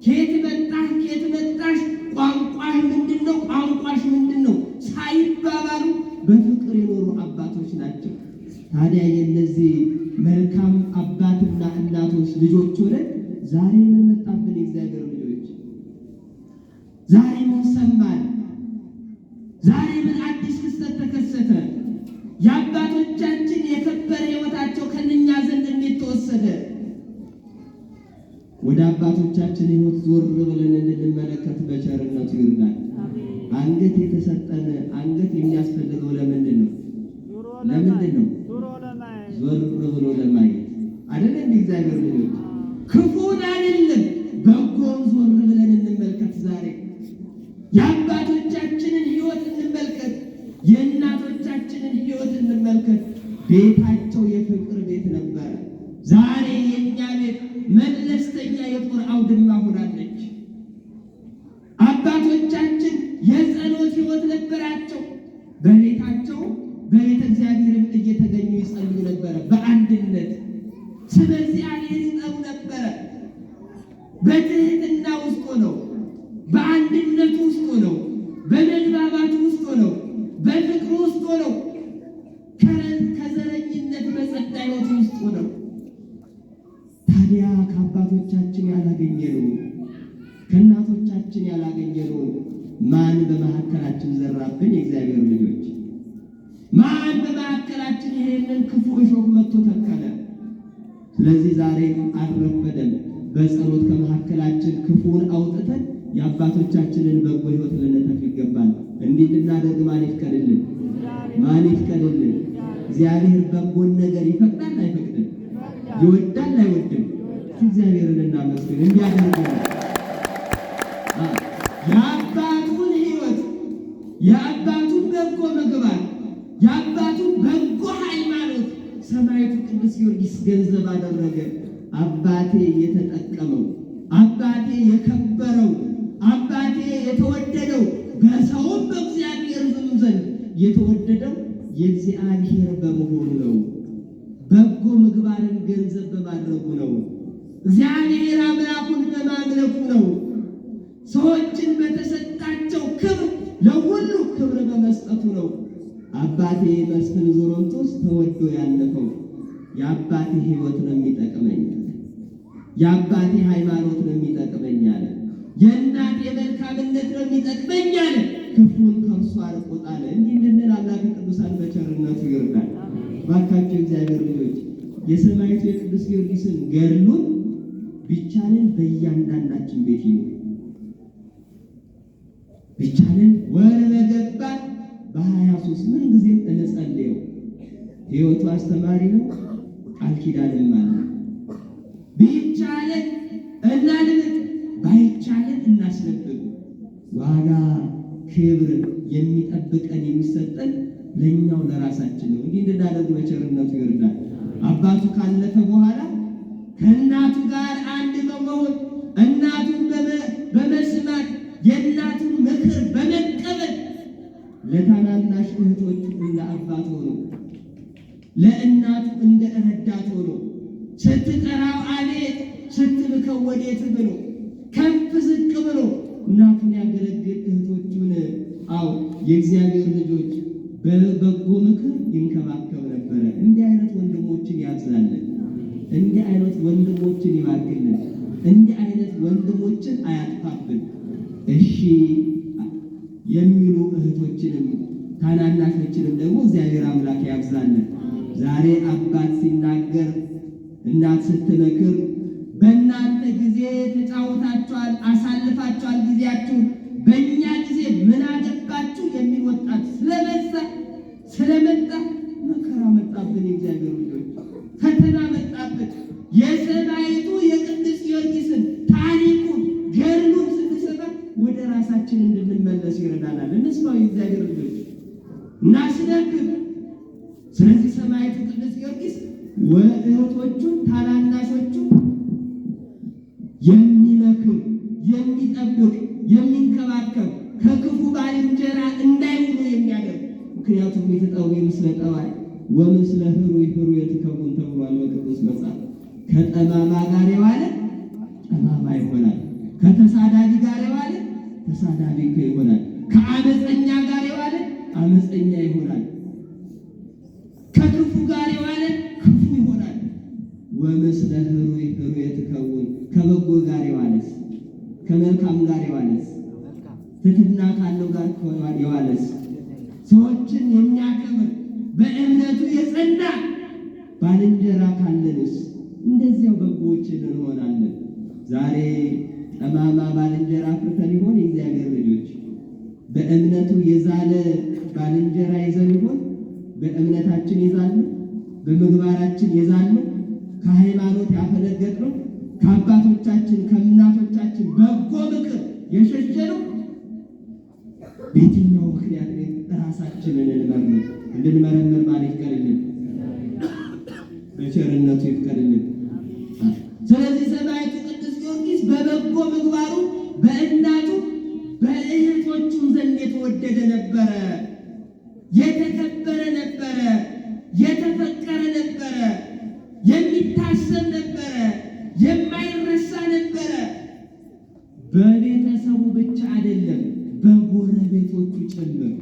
S1: ከየት መጣህ፣ ከየት መጣሽ፣ ቋንቋሽ ምንድን ነው፣ ቋንቋሽ ምንድን ነው ሳይባባሉ በፍቅር የኖሩ አባቶች ናቸው። ታዲያ የእነዚህ መልካም አባትና እናቶች ልጆች ሆነን ዛሬ ምን መጣብን? የእግዚአብሔር ልጆች ዛሬ ምን ሰማን? ዛሬ ምን አዲስ ክስተት ተከሰተ? የአባቶቻችን የከበረ ሕይወታቸው ከእኛ ዘንድ እንዴት ተወሰደ? ወደ አባቶቻችን ሕይወት ዞር ብለን እንድንመለከት በቸርነቱ ይርዳል። አንገት የተሰጠን አንገት የሚያስፈልገው ለምንድን ነው? ለምንድን ነው? ዞር ብሎ ለማየት አይደለም። እግዚአብሔር ልጆች ክፉን አይደለም በጎን ዞር ብለን እንመልከት። ዛሬ የአባቶቻችንን ሕይወት እንመልከት፣ የእናቶቻችንን ሕይወት እንመልከት። ቤታቸው የፍቅር ቤት ነበረ። ዛሬ የእኛ ቤት መለስተኛ የጦር አውድማ ሆናለች። አባቶቻችን የጸሎት ሕይወት ነበራቸው። በቤታቸው በቤተ እግዚአብሔርም እየተገኙ ይጸልዩ ነበረ። በአንድነት ስለ እግዚአብሔር ይጠሩ ነበረ። በትህትና ውስጥ ሆነው፣ በአንድነት ውስጥ ሆነው፣ በመግባባት ውስጥ ሆነው፣ በፍቅር ውስጥ ሆነው፣ ከዘረኝነት በጸዳ ሕይወት ውስጥ ሆነው ታዲያ ከአባቶቻችን ያላገኘነው ከእናቶቻችን ያላገኘነው ማን በመካከላችን ዘራብን? የእግዚአብሔር ልጆች ማን በመካከላችን ይሄንን ክፉ እሾህ መጥቶ ተከለ? ስለዚህ ዛሬም አልረፈደም። በጸሎት ከመካከላችን ክፉን አውጥተን የአባቶቻችንን በጎ ሕይወት ልንተክ ይገባል። እንዲህ ልናደርግ ማን ይፍቀድልን? ማን ይፍቀድልን? እግዚአብሔር በጎን ነገር ይፈቅዳል አይፈቅድም? ይወዳል አይወድም? እግዚአብሔርን እናመስግን። እንዲያደርግ የአባቱን ሕይወት የአባቱን በጎ ምግባር የአባቱን በጎ ሃይማኖት ሰማዕቱ ቅዱስ ጊዮርጊስ ገንዘብ አደረገ። አባቴ የተጠቀመው፣ አባቴ የከበረው፣ አባቴ የተወደደው፣ በሰውም በእግዚአብሔርም ዘንድ የተወደደው የእግዚአብሔር በመሆኑ ነው። በጎ ምግባርን ገንዘብ በማድረጉ ነው። እግዚአብሔር አምላኩን በማምለኩ ነው። ሰዎችን በተሰጣቸው ክብር ለሁሉ ክብር በመስጠቱ ነው። አባቴ መስፍን ዞሮንቶስ ተወዶ ያለፈው የአባቴ ሕይወት ነው የሚጠቅመኝ፣ የአባቴ ሃይማኖት ነው የሚጠቅመኝ አለ። የእናቴ መልካምነት ነው የሚጠቅመኝ አለ። ክፉን ከእርሱ አርቆታል። እንዲህ እንድንል አምላከ ቅዱሳን በቸርነቱ ይርዳል። ባካቸው እግዚአብሔር ልጆች የሰማዕቱ የቅዱስ ጊዮርጊስን ገድሉን ቢቻለን በእያንዳንዳችን ቤት ይኑር። ቢቻለን ወር በገባ በ23 ምን ጊዜም እንጸልየው። ሕይወቱ አስተማሪ ነው፣ ቃል ኪዳንም አለ። ቢቻለን ተጠብቀን የሚሰጠን ለኛው ለራሳችን ነው። እንዲህ እንድናደርግ በቸርነቱ ይርዳል። አባቱ ካለፈ በኋላ ከእናቱ ጋር አንድ በመሆን እናቱን በመስማት የእናቱን ምክር በመቀበል ለታናናሽ እህቶቹ እንደ አባት ሆኖ ለእናቱ እንደ ረዳት ሆኖ ስትጠራው አቤት ስትልከው ወዴት ብሎ ከፍ ዝቅ ብሎ እናቱን ያገለግል እህቶቹን የእግዚአብሔር ልጆች በበጎ ምክር ይንከባከብ ነበረ። እንዲህ አይነት ወንድሞችን ያብዛልን። እንዲህ አይነት ወንድሞችን ይባርክልን። እንዲህ አይነት ወንድሞችን አያጥፋብን። እሺ የሚሉ እህቶችንም ታናናሾችንም ደግሞ እግዚአብሔር አምላክ ያብዛልን። ዛሬ አባት ሲናገር እናት ስትመክር በእናንተ ጊዜ ተጫውታችኋል፣ አሳልፋችኋል ጊዜያችሁ፣ በእኛ ጊዜ ምን አገባችሁ የሚል ወጣት ስለመጣ መከራ መጣብን። የእግዚአብሔር ልጆች ፈተና መጣብን። የሰማዕቱ የቅዱስ ጊዮርጊስን ታሪኩን ገድሉን ስንሰማ ወደ ራሳችን እንድንመለስ ይረዳናል። እንስማው የእግዚአብሔር ልጆች እናስነብብ። ስለዚህ ሰማዕቱ ቅዱስ ጊዮርጊስ እህቶቹን ታናናሾቹን የሚመክር የሚጠብቅ የሚንከባከብ ከክፉ ባልንጀራ እንዳይሆኑ የሚያደርግ ምክንያቱም የተጠው ምስለ ጠባይ ወምስለ ህሩይ ህሩይ ትከውን ተብሏል በቅዱስ መጽሐፍ። ከጠማማ ጋር የዋለ ጠማማ ይሆናል፣ ከተሳዳቢ ጋር የዋለ ተሳዳቢ ይሆናል፣ ከአመፀኛ ጋር የዋለ አመፀኛ ይሆናል፣ ከክፉ ጋር የዋለ ክፉ ይሆናል። ወምስለ ህሩይ ህሩይ ትከውን ከበጎ ጋር የዋለስ ከመልካም ጋር የዋለስ ትሕትና ካለው ጋር የዋለስ ሰዎችን የሚያከብር በእምነቱ የጸና ባልንጀራ ካለንስ እንደዚያው በጎዎችን እንሆናለን። ዛሬ ጠማማ ባልንጀራ አፍርተን ይሆን? የእግዚአብሔር ልጆች በእምነቱ የዛለ ባልንጀራ ይዘን ይሆን? በእምነታችን ይዛሉ፣ በምግባራችን ይዛሉ፣ ከሃይማኖት ያፈነገጥነው ከአባቶቻችን ከእናቶቻችን በጎ ምክር የሸሸነው በየትኛው ምክንያት ራሳችንን እንድንመረምር ማለት ይፍቀድልን፣ በቸርነቱ ይፍቀድልን። ስለዚህ ሰማዕቱ ቅዱስ ጊዮርጊስ በበጎ ምግባሩ በእናቱ በእህቶቹም ዘንድ የተወደደ ነበረ፣ የተከበረ ነበረ፣ የተፈቀረ ነበረ፣ የሚታሰብ ነበረ፣ የማይረሳ ነበረ። በቤተሰቡ ብቻ አይደለም፣ በጎረቤቶቹ ጭምር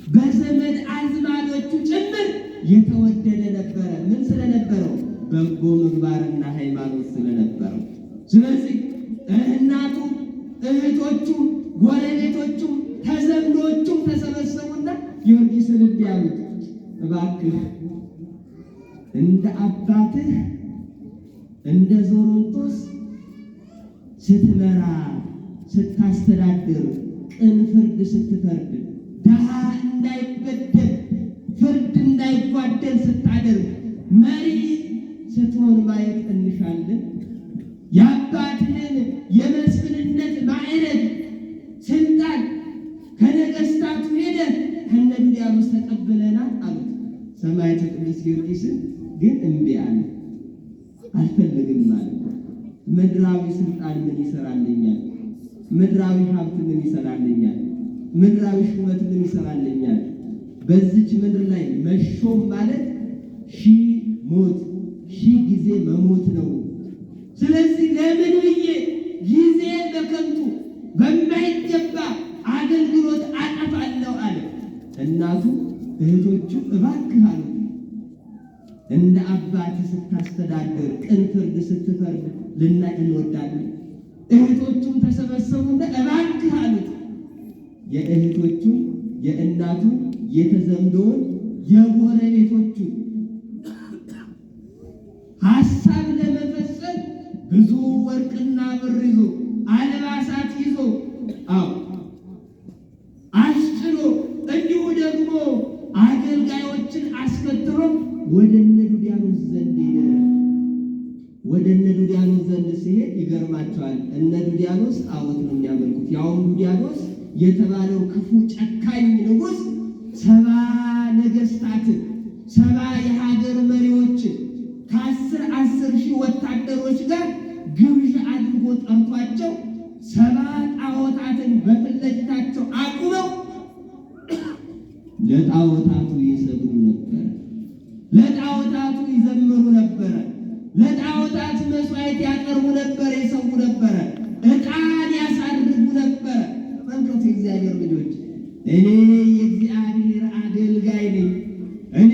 S1: በዘመድ አዝማዶቹ ጭምር የተወደደ ነበረ። ምን ስለነበረው? በጎ ምግባርና ሃይማኖት ስለነበረው። ስለዚህ እናቱ፣ እህቶቹ፣ ጎረቤቶቹ፣ ተዘምዶቹ ተሰበሰቡና ጊዮርጊስን እንዲህ አሉት፣ እባክህ እንደ አባትህ እንደ ዞሮንቶስ ስትመራ ስታስተዳድር ቅን ፍርድ ስትፈርድ ድሃ እንዳይበደል ፍርድ እንዳይጓደል ስታደርግ መሪ ስትሆን ማየት እንሻለን። የአባትህን የመስፍንነት ማዕረግ ስልጣን ከነገስታቱ ሄደህ ከነ ዱልያኖስ ተቀብለናል አሉት። ሰማዕቱ ቅዱስ ጊዮርጊስን ግን እምቢ አለ። አልፈልግም ማለት ምድራዊ ስልጣን ምን ይሰራልኛል? ምድራዊ ሀብት ምን ይሰራልኛል? ምድራዊ ሹመት ምን ይሰራልኛል? በዚች ምድር ላይ መሾም ማለት ሺህ ሞት ሺህ ጊዜ መሞት ነው። ስለዚህ ለምን ብዬ ጊዜ በከንቱ በማይገባ አገልግሎት አጠፋለሁ አለ። እናቱ እህቶቹ እባክህ አሉት፣ እንደ አባት ስታስተዳድር ቅን ፍርድ ስትፈርድ ልናይ እንወዳለን። እህቶቹም ተሰበሰቡና እባክህ አሉት። የእህቶቹ የእናቱ የተዘምዶውን የጎረቤቶቹ ሀሳብ ለመፈጸም ብዙ ወርቅና ብር ይዞ አልባሳት ይዞ አስጭኖ እንዲሁ ደግሞ አገልጋዮችን አስከትሎ ወደ እነ ዱልያኖስ ዘንድ ሄደ። ወደ እነ ዱልያኖስ ዘንድ ሲሄድ ይገርማቸዋል። እነ ዱልያኖስ ጣዖት ነው የሚያመልኩት። ያውም ዱልያኖስ የተባለው ክፉ ጨካኝ ንጉሥ 70 ነገሥታትን 70 የሀገር መሪዎችን ከ10 ሺህ ወታደሮች ጋር ግብዣ አድርጎ ጠርቷቸው 70 ጣዖታትን በፊት ለፊታቸው አቁመው ለጣዖታቱ ይሰግዱ ነበር፣ ለጣዖታቱ ይዘምሩ ነበር፣ ለጣዖታት መስዋዕት ያቀርቡ ነበር፣ ይሰዉ ነበር፣ ዕጣን ያሳርጉ ነበር። ተመልከቱ እግዚአብሔር ልጆች፣ እኔ የእግዚአብሔር አገልጋይ ነኝ፣ እኔ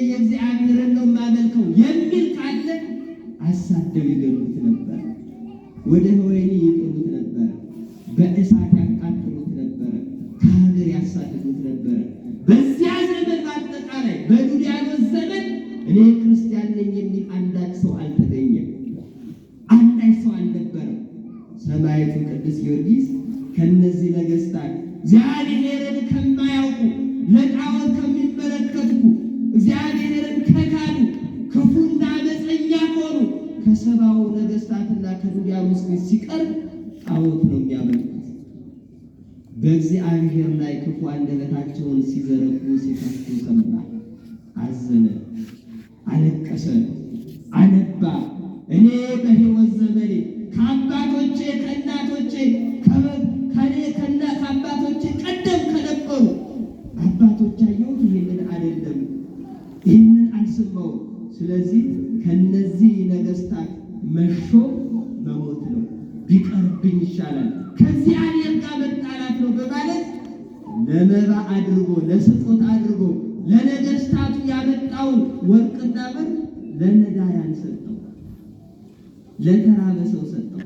S1: የእግዚአብሔርን ነው የማመልከው የሚል ካለ አሳደው ይገሉት ነበር፣ ወደ ወህኒ ይጥሉት ነበር፣ በእሳት ያቃጥሉት ነበር፣ ከሀገር ያሳድዱት ነበር። በዚያ ዘመን በአጠቃላይ በዱልያኖስ ዘመን እኔ ክርስቲያን ነኝ የሚል አንዳች ሰው አልተገኘም፣ አንዳች ሰው አልነበረም። ሰማዕቱ ቅዱስ ጊዮርጊስ ከነዚህ ነገሥታት እግዚአብሔርን ከማያውቁ ለጣዖት ከሚመለከቱ እግዚአብሔርን ከካዱ ክፉና አመፀኛ ከሆኑ ከ70 ነገሥታትና ከዱልያኖስ ቤት ሲቀርብ ጣዖት ነው የሚያመልኩት። በእግዚአብሔር ላይ ክፉ አንደበታቸውን ሲዘረጉ ሲከፍቱ ሰማ፣ አዘነ፣ አለቀሰ፣ አነባ። እኔ በሕይወት ዘመኔ ከአባቶቼ ከእናቶቼ ከአባቶቼ ቀደም ከነበሩ አባቶች ያየሁት ይህንን አይደለም፣ ይህንን አልሰማሁም። ስለዚህ ከነዚህ ነገሥታት መሾም መሞት ነው፣ ቢቀርብኝ ይሻላል፣ ከእግዚአብሔር ጋር መጣላት ነው በማለት ለመባ አድርጎ ለስጦታ አድርጎ ለነገሥታቱ ያመጣውን ወርቅና ብር ለነዳያን ሰጠው፣ ለተራበ ሰው ሰጠው፣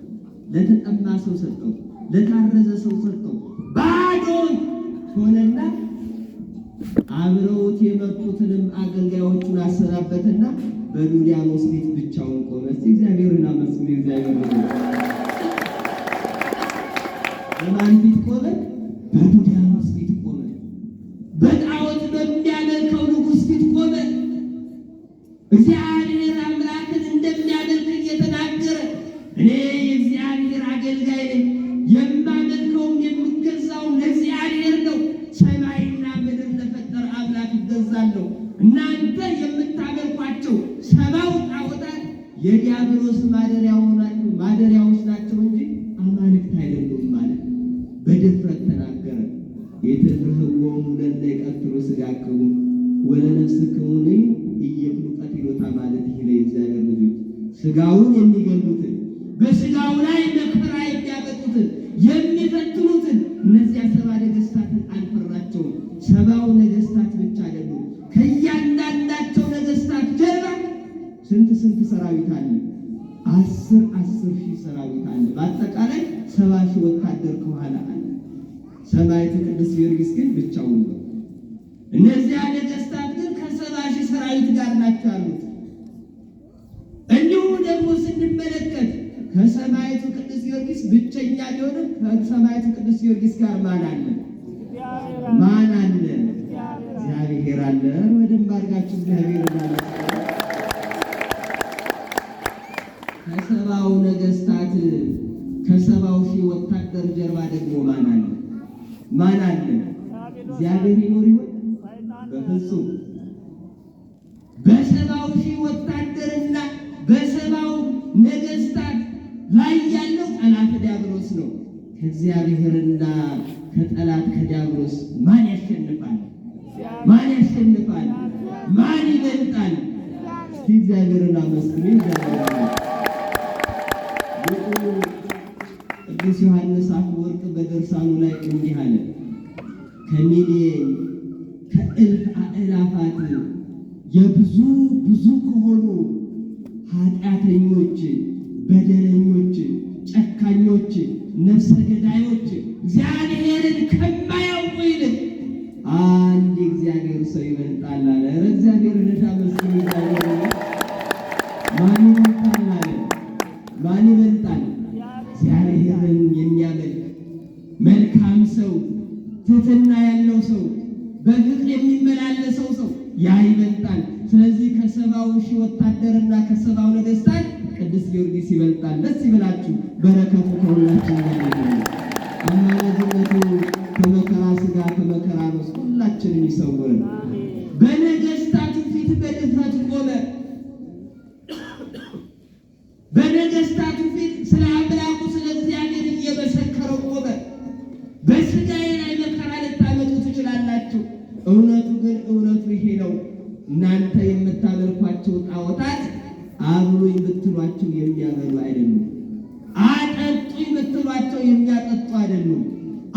S1: ለተጠማ ሰው ሰጠው፣ ለታረዘ ሰው ሰጠው። ባዶን ሆነና አብረውት የመጡትንም አገልጋዮቹን አሰናበትና በዱልያኖስ ቤት ብቻውን ቆመ። እግዚአብሔርን አመስግኑ። እግዚአብሔር በማን ፊት ቆመ? በዱልያኖስ ፊት ቆመ። በጣዖት በሚያመልከው ንጉሥ ፊት ቆመ። እግዚአብሔር አምላክን እንደሚያመልክ እየተናገረ እኔ የእግዚአብሔር አገልጋይ ነኝ፣ የማመልከውም የምገዛውም ለእግዚአብሔር ነው፣ ሰማይና ምድር ለፈጠረ አምላክ እገዛለሁ። እናንተ የምታመልኳቸው 70 ጣዖታት የዲያብሎስ ማደሪያዎች ናቸው እንጂ አማልክት አይደሉም ማለት በድፍረት ተናገረ። የተፍርህዎሙ ለእለ ይቀትሉ ሥጋክሙ ወለነፍስክሙ ኢይክሉ ቀቲሎታ ማለት ይሄ ነው። የእግዚአብሔር ልጆች ሥጋውን የሚገሉትን በሥጋው ላይ መከራ የሚያመጡትን የሚፈትኑትን እነዚያ 70 ነገሥታትን አልፈራቸውም። 70 ነገሥታት ብቻ አይደሉም። ከእያንዳንዳቸው ነገሥታት ጀርባ ስንት ሰራዊት አለ? 10 ሺህ ሰራዊት አለ። በአጠቃላይ 70 ሺህ ወታደር ከኋላ አለ። ሰማዕቱ ቅዱስ ጊዮርጊስ ግን ብቻውን ነው። እነዚያ ነገሥታት ግን ከ70 ሺህ ሰራዊት ጋር ናቸው ያሉት። እንዲሁ ደግሞ ስንመለከት ከሰማዕቱ ቅዱስ ጊዮርጊስ ብቸኛ ቢሆንም ከሰማዕቱ ቅዱስ ጊዮርጊስ ጋር ማን አለ? ማን አለ? እግዚአብሔር አለ። በደንብ አድርጋችሁ እግዚአብሔር አለ። ከ70 ነገሥታት ከ70 ሺህ ወታደር ጀርባ ደግሞ ማን አለ? ማን አለ? እግዚአብሔር ይኖር ይሆን? በፍጹም። በ70 ሺህ ወታደርና በ70 ነገሥታት ላይ ያለው ጠላት ዲያብሎስ ነው። ከእግዚአብሔርና ከጠላት ከዲያብሎስ ማን ያሸንፋል? ማን ያሸንፋል? ማን ይበልጣል? እስቲ እግዚአብሔርን አመስግኑ። ቅዱስ ዮሐንስ አፈወርቅ በድርሳኑ ላይ እንዲህ አለ። ከሚሊዮን ከእልፍ አእላፋት የብዙ ከሆኑ ኃጢአተኞች፣ በደለኞች፣ ጨካኞች፣ ነፍሰ ገዳዮች እግዚአብሔርን ከማያውቁ ይልቅ አንድ እግዚአብሔር ሰው ይበልጣል አለ። እግዚአብሔርን ታመስግኑ። ማን ይበልጣል አለ? ማን ይበልጣል? እግዚአብሔርን የሚያመልክ መልካም ሰው፣ ትሕትና ያለው ሰው፣ በፍቅር የሚመላለሰው ሰው ያ ይበልጣል። ስለዚህ ከ70 ሺህ ወታደርና ከ70 ነገሥታት ቅዱስ ጊዮርጊስ ይበልጣል። ደስ ይበላችሁ። በረከቱ ከሁላችን ጋር ይሁን። አማላጅነቱ ከመከራ ሥጋ ከመከራ ነፍስ ሁላችንን ይሰውራል። አይደሉም።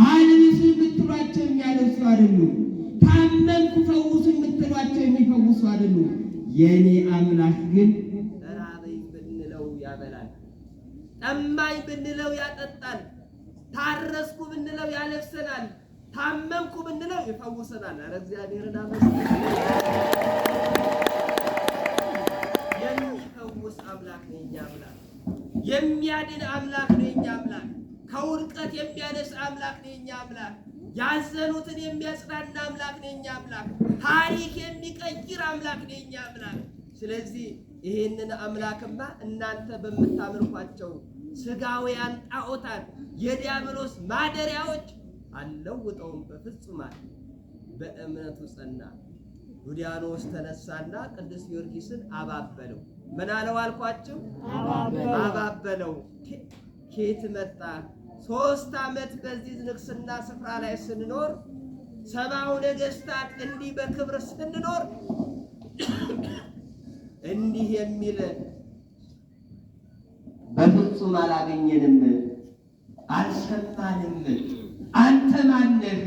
S1: አልብሱ የምትሏቸው የሚያለብሱ አይደሉም። ታመምኩ ፈውሱ የምትሏቸው የሚፈውሱ አይደሉም። የኔ አምላክ ግን ራበኝ ብንለው ያበላል፣ ጠማኝ ብንለው ያጠጣል፣ ታረስኩ ብንለው ያለብሰናል፣ ታመምኩ ብንለው ይፈውሰናል። ኧረ እግዚአብሔርን አመስግኑ። የሚፈውስ አምላክ ነው የኛ አምላክ። የሚያድን አምላክ ነው የኛ አምላክ። ከውድቀት የሚያነሳ አምላክ ነው የኛ አምላክ። ያዘኑትን የሚያጽናና አምላክ ነው የኛ አምላክ። ታሪክ የሚቀይር አምላክ ነው የኛ አምላክ። ስለዚህ ይህንን አምላክማ እናንተ በምታመልኳቸው ስጋውያን ጣዖታት የዲያብሎስ ማደሪያዎች አልለውጠውም በፍጹም አለ። በእምነቱ ጸና። ዱዲያኖስ ተነሳና ቅዱስ ጊዮርጊስን አባበለው። ምን አለው አልኳችሁ? አባበለው። ኬት መጣ? 3 ዓመት በዚህ ንግስና ስፍራ ላይ ስንኖር 70 ነገስታት እንዲህ በክብር ስንኖር እንዲህ የሚል በፍጹም አላገኘንም፣ አልሰማንም። አንተ ማነህ?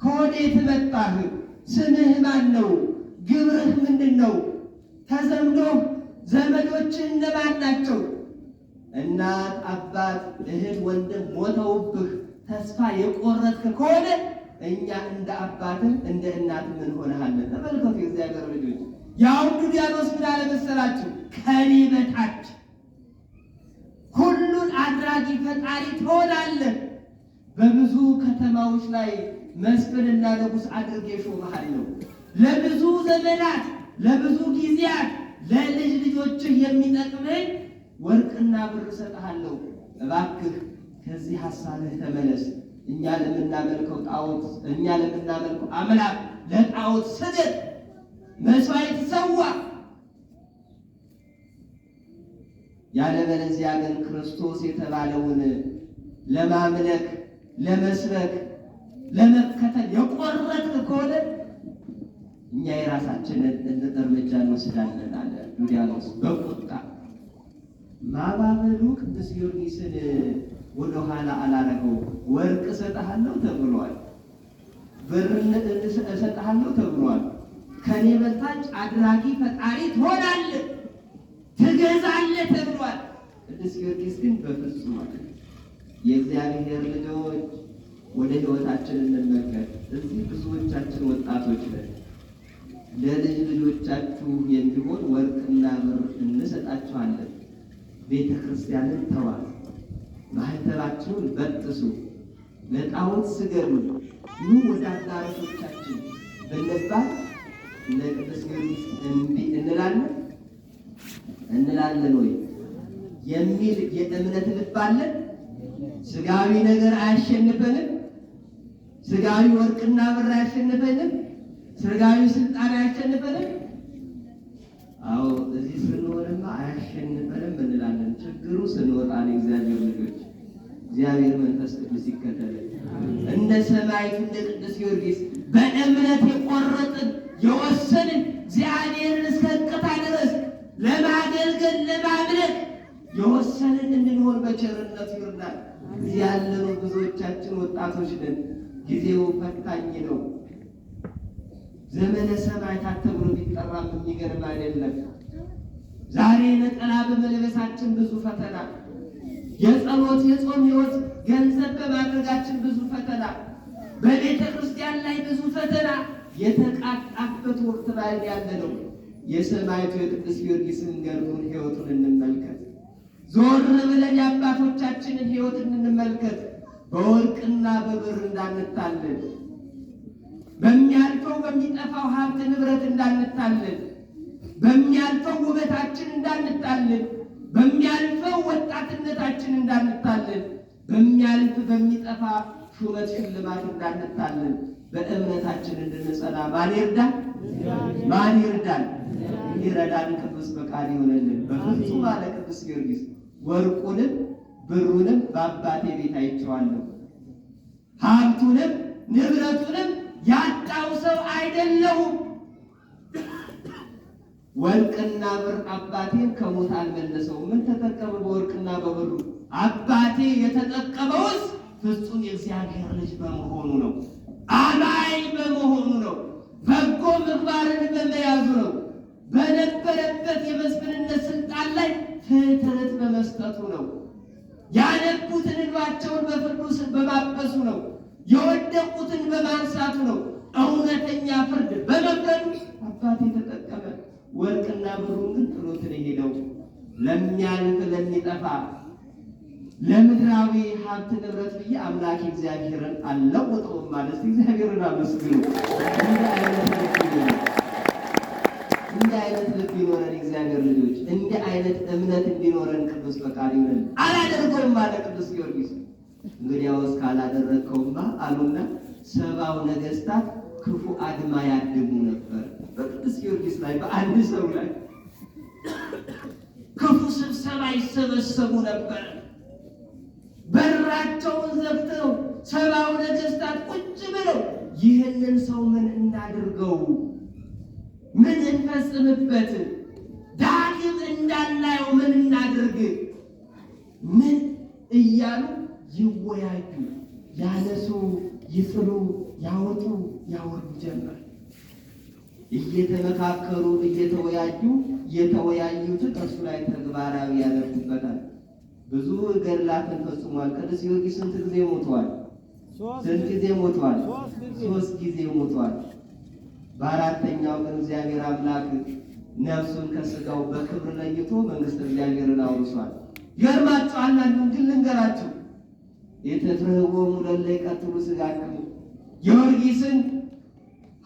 S1: ከወዴት መጣህ? ስምህ ማን ነው? ግብርህ ምንድን ነው? ተዘምዶ ዘመዶችህ እነማን ናቸው? እናት፣ አባት፣ እህት፣ ወንድም ሞተውብህ ተስፋ የቆረጥክ ከሆነ እኛ እንደ አባትም እንደ እናትም እንሆንሃለን። ተመልከቱ የእግዚአብሔር ልጆች። ያው ዱዲያኖስ ምን አለ መሰላችሁ? ከኔ በታች ሁሉን አድራጊ ፈጣሪ ትሆናለህ። በብዙ ከተማዎች ላይ መስፍንና ንጉሥ አድርጌ ሾመሃለሁ። ለብዙ ዘመናት ለብዙ ጊዜያት ለልጅ ልጆችህ የሚጠቅምን ወርቅና ብር እሰጥሃለሁ። እባክህ ከዚህ ሐሳብህ ተመለስ። እኛ ለምናመልከው ጣዖት፣ እኛ ለምናመልከው አምላክ ለጣዖት ስገድ፣ መስዋዕት ሰዋ። ያለበለዚያ ግን ክርስቶስ የተባለውን ለማምለክ ለመስበክ ለመከተል የቆረጥክ ከሆነ እኛ የራሳችንን እርምጃ እንወስዳለን አለ ዱዲያኖስ በቁጣ። ማባበሉ ቅዱስ ጊዮርጊስን ወደኋላ አላረገው። ወርቅ እሰጥሃለሁ ተብሏል፣ ብር እሰጥሃለሁ ተብሏል። ከኔ በታች አድራጊ ፈጣሪ ትሆናለህ፣ ትገዛለህ ተብሏል። ቅዱስ ጊዮርጊስ ግን በፍጹም አለ። የእግዚአብሔር ልጆች ወደ ሕይወታችን እንመልከት። እዚህ ብዙዎቻችን ወጣቶች ነን። ለልጅ ልጆቻችሁ የሚሆን ወርቅና ብር እንሰጣችኋለን። ቤተ ክርስቲያንን ተዋት፣ ማህተባችሁን በጥሱ፣ ለጣዖት ስገዱ፣ ኑ ወደ አዳራሾቻችን ብንባል እነ ቅዱስ ጊዮርጊስ እምቢ እንላለን ወይ የሚል የእምነት ልብ አለን? ስጋዊ ነገር አያሸንፈንም። ስጋዊ ወርቅና ብር አያሸንፈንም። ስጋዊ ስልጣን አያሸንፈንም። አዎ እዚህ ስንሆንማ አያሸንፈንም እንላለን። ችግሩ ስንወጣ ነው። እግዚአብሔር ልጆች፣ እግዚአብሔር መንፈስ ቅዱስ ይከተለን። እንደ ሰማዕቱ እንደ ቅዱስ ጊዮርጊስ በእምነት የቆረጥን የወሰንን እግዚአብሔርን እስከ እቅታ ድረስ ለማገልገል ለማምለክ የወሰንን እንድንሆን በቸርነቱ ይርዳል። እዚህ ያለነው ብዙዎቻችን ወጣቶች ነን። ጊዜው ፈታኝ ነው። ዘመነ ሰማዕታት ተብሎ ቢጠራም የሚገርም አይደለም። ዛሬ ነጠላ በመልበሳችን ብዙ ፈተና፣ የጸሎት የጾም ሕይወት ገንዘብ በማድረጋችን ብዙ ፈተና፣ በቤተ ክርስቲያን ላይ ብዙ ፈተና የተቃጣበት ወቅት ላይ ያለ ነው። የሰማዕቱ የቅዱስ ጊዮርጊስን ገድሉን ሕይወቱን እንመልከት። ዞር ብለን የአባቶቻችንን ሕይወት እንመልከት። በወርቅና በብር እንዳንታለን፣ በሚያልፈው በሚጠፋው ሀብት ንብረት እንዳንታለን፣ በሚያልፈው ውበታችን እንዳንታለን፣ በሚያልፈው ወጣትነታችን እንዳንታለን፣ በሚያልፍ በሚጠፋ ሹመት ሽልማት እንዳንታለን። በእምነታችን እንድንጸና ማን ይርዳን? ማን ይርዳን? ይረዳን ቅዱስ ፈቃድ ይሆነልን። በፍጹም አለ ቅዱስ ጊዮርጊስ ወርቁንም ብሩንም በአባቴ ቤት አይቼዋለሁ፣ ሀብቱንም ንብረቱንም ያጣው ሰው አይደለሁም። ወርቅና ብር አባቴን ከሞት አልመለሰውም። ምን ተጠቀመ በወርቅና በብሩ? አባቴ የተጠቀመውስ ፍጹም የእግዚአብሔር ልጅ በመሆኑ ነው። አማኝ በመሆኑ ነው። በጎ ምግባርን በመያዙ ነው። በነበረበት የመስፍንነት ስልጣን ላይ ፍትሕት በመስጠቱ ነው። ያነቡትን እንባቸውን በፍርዱ በማበሱ ነው። የወደቁትን በማንሳቱ ነው። እውነተኛ ፍርድ በመፍረዱ አባቴ ተጠቀመ። ወርቅና ብሩን ግን ጥሎትን ሄደው ለሚያልፍ ለሚጠፋ ለምድራዊ ሀብት ንብረት ብዬ አምላክ እግዚአብሔርን አልለውጠውም ማለት እግዚአብሔርን አመስግኑ። እንዲህ አይነት ልብ ይኖረን እግዚአብሔር ልጆች፣ እንዲህ አይነት እምነት እንዲኖረን ቅዱስ ፈቃድ ይሁን። አላደርገውም አለ ቅዱስ ጊዮርጊስ። እንግዲያውስ ካላደረግከውማ አሉና ሰባው ነገስታት ክፉ አድማ ያድሙ ነበር። በቅዱስ ጊዮርጊስ ላይ በአንድ ሰው ላይ ክፉ ስብሰባ ይሰበሰቡ ነበር። በራቸውን ዘግተው ሰባው ነገስታት ቁጭ ብለው ይህንን ሰው ምን እናድርገው? ምን እንፈጽምበት? ዳግም እንዳናየው ምን እናድርግ? ምን እያሉ ይወያዩ፣ ያነሱ፣ ይጥሉ፣ ያወጡ፣ ያወርዱ ጀመር። እየተመካከሩ እየተወያዩ የተወያዩትን እርሱ ላይ ተግባራዊ ያደርጉበታል። ብዙ ገድላትን ፈጽሟል። ቅዱስ ጊዮርጊስ ስንት ጊዜ ሞቷል? ስንት ጊዜ ሞቷል? 3 ጊዜ ሞቷል። በአራተኛው ግን እግዚአብሔር አምላክ ነፍሱን ከስጋው በክብር ለይቶ መንግስት እግዚአብሔርን አውርሷል። ይገርማችኋል። አንዱን ግን ልንገራችሁ። የተፍርህዎሙ ለእለ ይቀትሉ ሥጋክሙ ጊዮርጊስን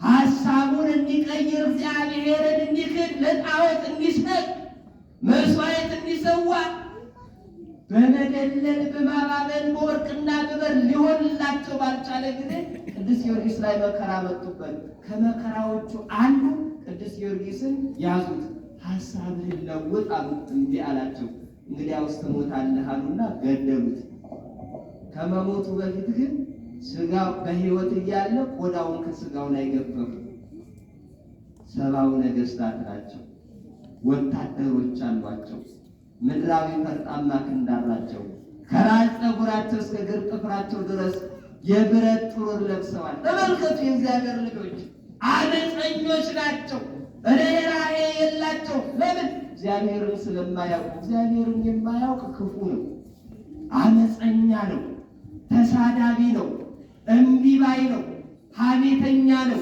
S1: ሀሳቡን እንዲቀይር እግዚአብሔርን እንዲክድ ለጣዖት እንዲሰጥ መስዋዕት እንዲሰዋ በመደለል በማባበል በወርቅና በብር ሊሆንላቸው ባልቻለ ጊዜ ቅዱስ ጊዮርጊስ ላይ መከራ መጡበት። ከመከራዎቹ አንዱ ቅዱስ ጊዮርጊስን ያዙት። ሀሳብህን ለውጥ አሉት። እምቢ አላቸው። እንግዲያውስ ትሞታለህ አሉና ገደሉት። ከመሞቱ በፊት ግን ስጋው በሕይወት እያለ ቆዳውን ከስጋው ላይ ገፈፉ። ሰባው ነገስታት ናቸው። ወታደሮች አሏቸው። ምድራዊ ፈርጣማ ክንድ አላቸው። ከራስ ፀጉራቸው እስከ እግር ጥፍራቸው ድረስ የብረት ጥሩር ለብሰዋል። ተመልከቱ፣ የእግዚአብሔር ልጆች አመፀኞች ናቸው። ርኅራኄ የላቸው። ለምን? እግዚአብሔርን ስለማያውቁ። እግዚአብሔርን የማያውቅ ክፉ ነው፣ አመፀኛ ነው፣ ተሳዳቢ ነው፣ እምቢባይ ነው፣ ሐሜተኛ ነው፣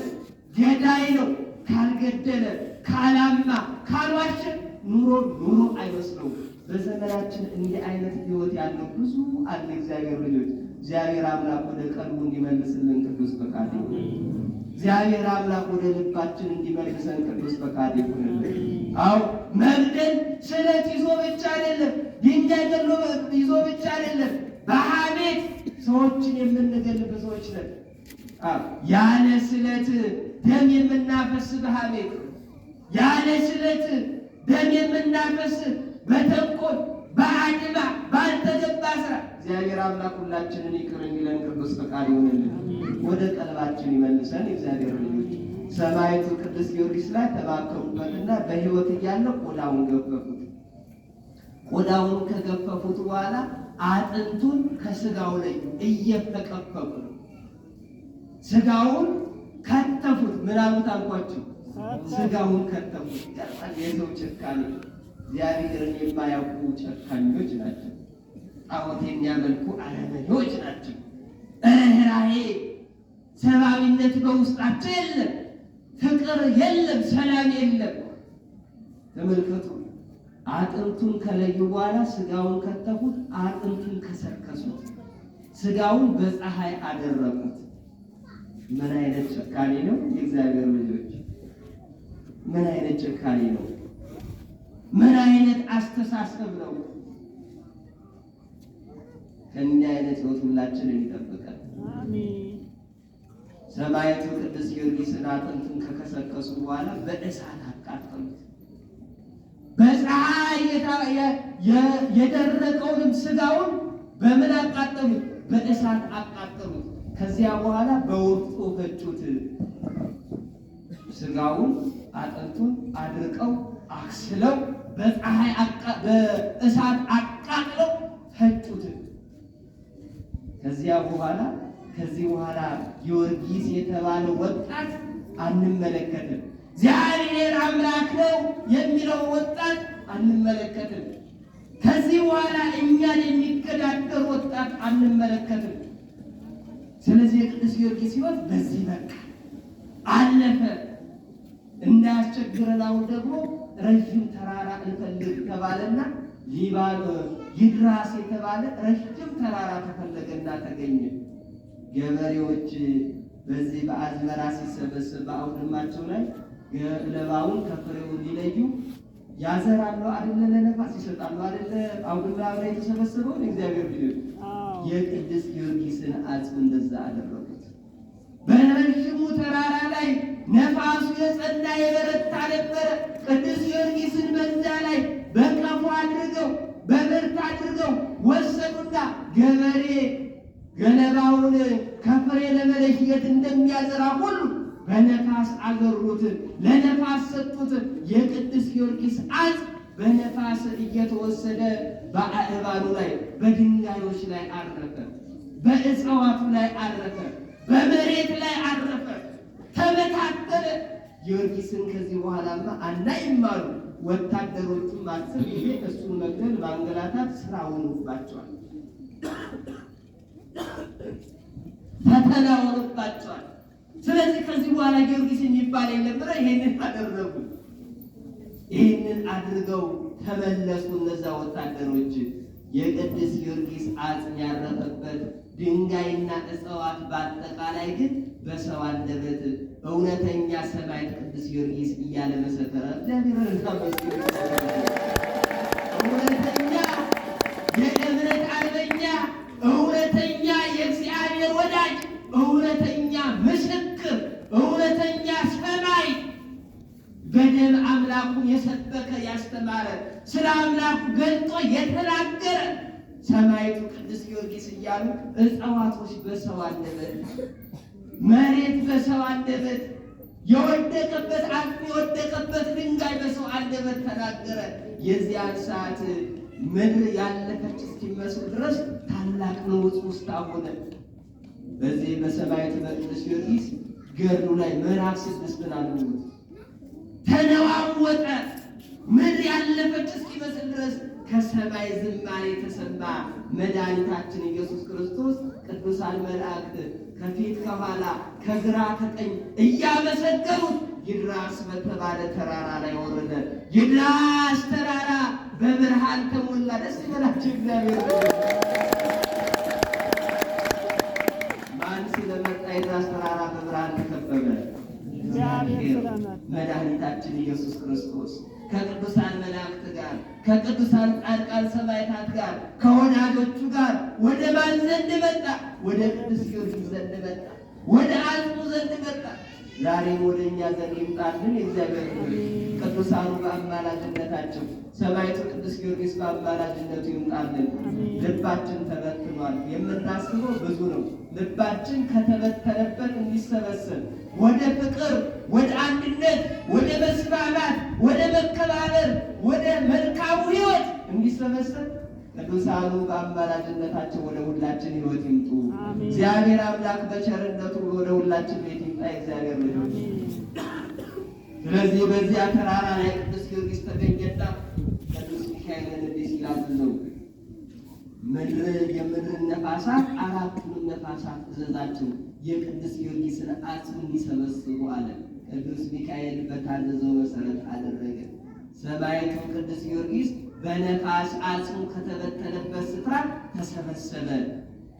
S1: ገዳይ ነው። ካልገደለ ካላማ ካልዋሸ ኑሮ አይመስለውም። በዘመናችን እንዲህ አይነት ሕይወት ያለው ብዙ አለ። እግዚአብሔር ልጆች እግዚአብሔር አምላክ ወደ ቀልቡ እንዲመልስልን ቅዱስ ፈቃድ ይሁን። እግዚአብሔር አምላክ ወደ ልባችን እንዲመልሰን ቅዱስ ፈቃድ ይሁንልን። አዎ መግደል ስለት ይዞ ብቻ አይደለም፣ ድንጋይ ገሎ ይዞ ብቻ አይደለም። በሐሜት ሰዎችን የምንገልብ ሰዎች ነን። ያለ ስለት ደም የምናፈስ በሐሜት፣ ያለ ስለት ደም የምናፈስ በተንኮል በአድማ ባልተገባ ስራ እግዚአብሔር አምላክ ሁላችንን ይቅር የሚለን ቅዱስ ፈቃድ ይሆንልን። ወደ ቀልባችን ይመልሰን። እግዚአብሔር ልጆች ሰማዕቱ ቅዱስ ጊዮርጊስ ላይ ተባከሩበትና በሕይወት እያለ ቆዳውን ገፈፉት። ቆዳውን ከገፈፉት በኋላ አጥንቱን ከስጋው ላይ እየፈቀፈቁ ስጋውን ከተፉት። ምን አሉት አልኳቸው? ስጋውን ከተፉት። የሰው ጭካኔ እግዚአብሔርን የማያውቁ ጨካኞች ናቸው። ጣዖት የሚያመልኩ አረመኔዎች ናቸው። ርኅራኄ ሰብአዊነት በውስጣቸው የለም። ፍቅር የለም። ሰላም የለም። ተመልከቱ። አጥንቱን ከለዩ በኋላ ስጋውን ከተፉት። አጥንቱን ከሰከሱት። ስጋውን በፀሐይ አደረቁት። ምን አይነት ጭካኔ ነው የእግዚአብሔር ልጆች! ምን አይነት ጭካኔ ነው! ምን አይነት አስተሳሰብ ነው! ከእንዲህ አይነት ሕይወት ሁላችንን ይጠብቃል። አሜን። ሰማዕቱ ቅዱስ ጊዮርጊስን አጥንቱን ከከሰከሱ በኋላ በእሳት አቃጠሉት። በፀሐይ የደረቀውንም ስጋውን በምን አቃጠሉት? በእሳት አቃጠሉት። ከዚያ በኋላ በወፍጮ ፈጩት። ስጋውን አጥንቱን አድርቀው አክስለው በፀሐይ በእሳት አቃጥለው ፈጩት። ከዚህ በኋላ ጊዮርጊስ የተባለ ወጣት አንመለከትም። እግዚአብሔር አምላክ ነው የሚለው ወጣት አንመለከትም። ከዚህ በኋላ እኛን የሚገዳደር ወጣት አንመለከትም። ስለዚህ የቅዱስ ጊዮርጊስ ሕይወት በዚህ በቃ አለፈ። እንዳያስቸግረን አሁን ደግሞ ረዥም ተራራ እንፈልግ ተባለና ይድራስ የተባለ ረዥም ተራራ ተፈለገና ተገኘ። ገበሬዎች በዚህ በአዝመራ ሲሰበሰብ በአውድማቸው ላይ ገለባውን ከፍሬው ሊለዩ ያዘራሉ አይደለ? ለነፋስ ይሰጣሉ አይደለ? አውድማ ላይ የተሰበሰበውን እግዚአብሔር ልጅ የቅዱስ ጊዮርጊስን አጽም እንደዛ አደረጉት። በረዥሙ ተራራ ላይ ነፋሱ የጸና የበረታ ነበረ። ቅዱስ ጊዮርጊስን በዛ ላይ በቀፎ አድርገው በብርት አድርገው ወሰዱና ገበሬ ገለባውን ከፍሬ ለመለየት እንደሚያዘራ ሁሉ በነፋስ አገሩት፣ ለነፋስ ሰጡት። የቅዱስ ጊዮርጊስ አጽም በነፋስ እየተወሰደ በአእባሉ ላይ በድንጋዮች ላይ አረፈ፣ በእጽዋቱ ላይ አረፈ፣ በመሬት ላይ አረፈ፣ ተበታተነ። ጊዮርጊስን ከዚህ በኋላማ አናይም አሉ። ወታደሮቹም 10 ጊዜ እሱን መግደል ማንገላታት ስራ ሆኖባቸዋል፣ ፈተና ሆኖባቸዋል። ስለዚህ ከዚህ በኋላ ጊዮርጊስ የሚባል የለም ብለው ይሄንን አደረጉ። ይህንን አድርገው ተመለሱ። እነዛ ወታደሮች የቅዱስ ጊዮርጊስ አጽም ያረፈበት ድንጋይና እጽዋት በአጠቃላይ ግን በሰው አንደበት እውነተኛ ሰማዕት ቅዱስ ጊዮርጊስ እያለ መሰከረ። እውነተኛ የእምነት አርበኛ፣ እውነተኛ የእግዚአብሔር ወዳጅ፣ እውነተኛ ምስክር፣ እውነተኛ ሰማዕት በደም አምላኩን የሰበከ ያስተማረ፣ ስለ አምላኩ ገልጦ የተናገረ ሰማዕቱ ቅዱስ ጊዮርጊስ እያሉ እጽዋቶች በሰው አንደበት፣ መሬት በሰው አንደበት፣ የወደቀበት አጽም የወደቀበት ድንጋይ በሰው አንደበት ተናገረ። የዚያን ሰዓት ምድር ያለፈች እስኪመስል ድረስ ታላቅ ነውጥ ውስጥ ሆነ። በዚህ በሰማዕቱ በቅዱስ ጊዮርጊስ ገድሉ ላይ ምዕራፍ 6 አሉት። ተነዋወጠ። ምድር ያለፈች እስኪመስል ድረስ ከሰማይ ዝማሬ ተሰማ። መድኃኒታችን ኢየሱስ ክርስቶስ ቅዱሳን መላእክት ከፊት ከኋላ ከግራ ከቀኝ እያመሰገኑት ይድራስ በተባለ ተራራ ላይ ወረደ። ይድራስ ተራራ በብርሃን ተሞላ። ደስ ይበላችሁ እግዚአብሔር። ማን ስለመጣ ይድራስ ተራራ በብርሃን ተከበበ? መድኃኒታችን ኢየሱስ ክርስቶስ ከቅዱሳን መላእክት ጋር ከቅዱሳን ጻድቃን ሰማዕታት ጋር ከወዳጆቹ ጋር ወደ ማን ዘንድ መጣ? ወደ ቅዱስ ጊዮርጊስ ዘንድ መጣ። ወደ አጽሙ ዘንድ መጣ። ዛሬም ወደ እኛ ዘንድ ይምጣልን እግዚአብሔር። ቅዱሳኑ በአማላጅነታቸው ሰማዕቱ ቅዱስ ጊዮርጊስ በአማላጅነቱ ይምጣልን። ልባችን ተበትኗል። የምናስበው ብዙ ነው። ልባችን ከተበተነበት እንዲሰበሰብ ወደ ፍቅር፣ ወደ አንድነት፣ ወደ መስማማት፣ ወደ መከባበር፣ ወደ መልካሙ ሕይወት እንዲሰበሰብ ቅዱሳኑ በአማላጅነታቸው ወደ ሁላችን ሕይወት ይምጡ። እግዚአብሔር አምላክ በቸርነቱ ወደ ሁላችን ቤት ይምጣ። እግዚአብሔር ልጆች፣ ስለዚህ በዚያ ተራራ ላይ ቅዱስ ጊዮርጊስ ተገኘና ቅዱስ ሚካኤልን እንዲህ ሲል አዘዘው። የምድርን ነፋሳት አራቱንም ነፋሳት እዘዛቸው የቅዱስ ጊዮርጊስን አጽም እንዲሰበስቡ አለ። ቅዱስ ሚካኤል በታዘዘው መሰረት አደረገ። ሰማዕቱ ቅዱስ ጊዮርጊስ በነፋስ አጽሙ ከተበተነበት ስፍራ ተሰበሰበ።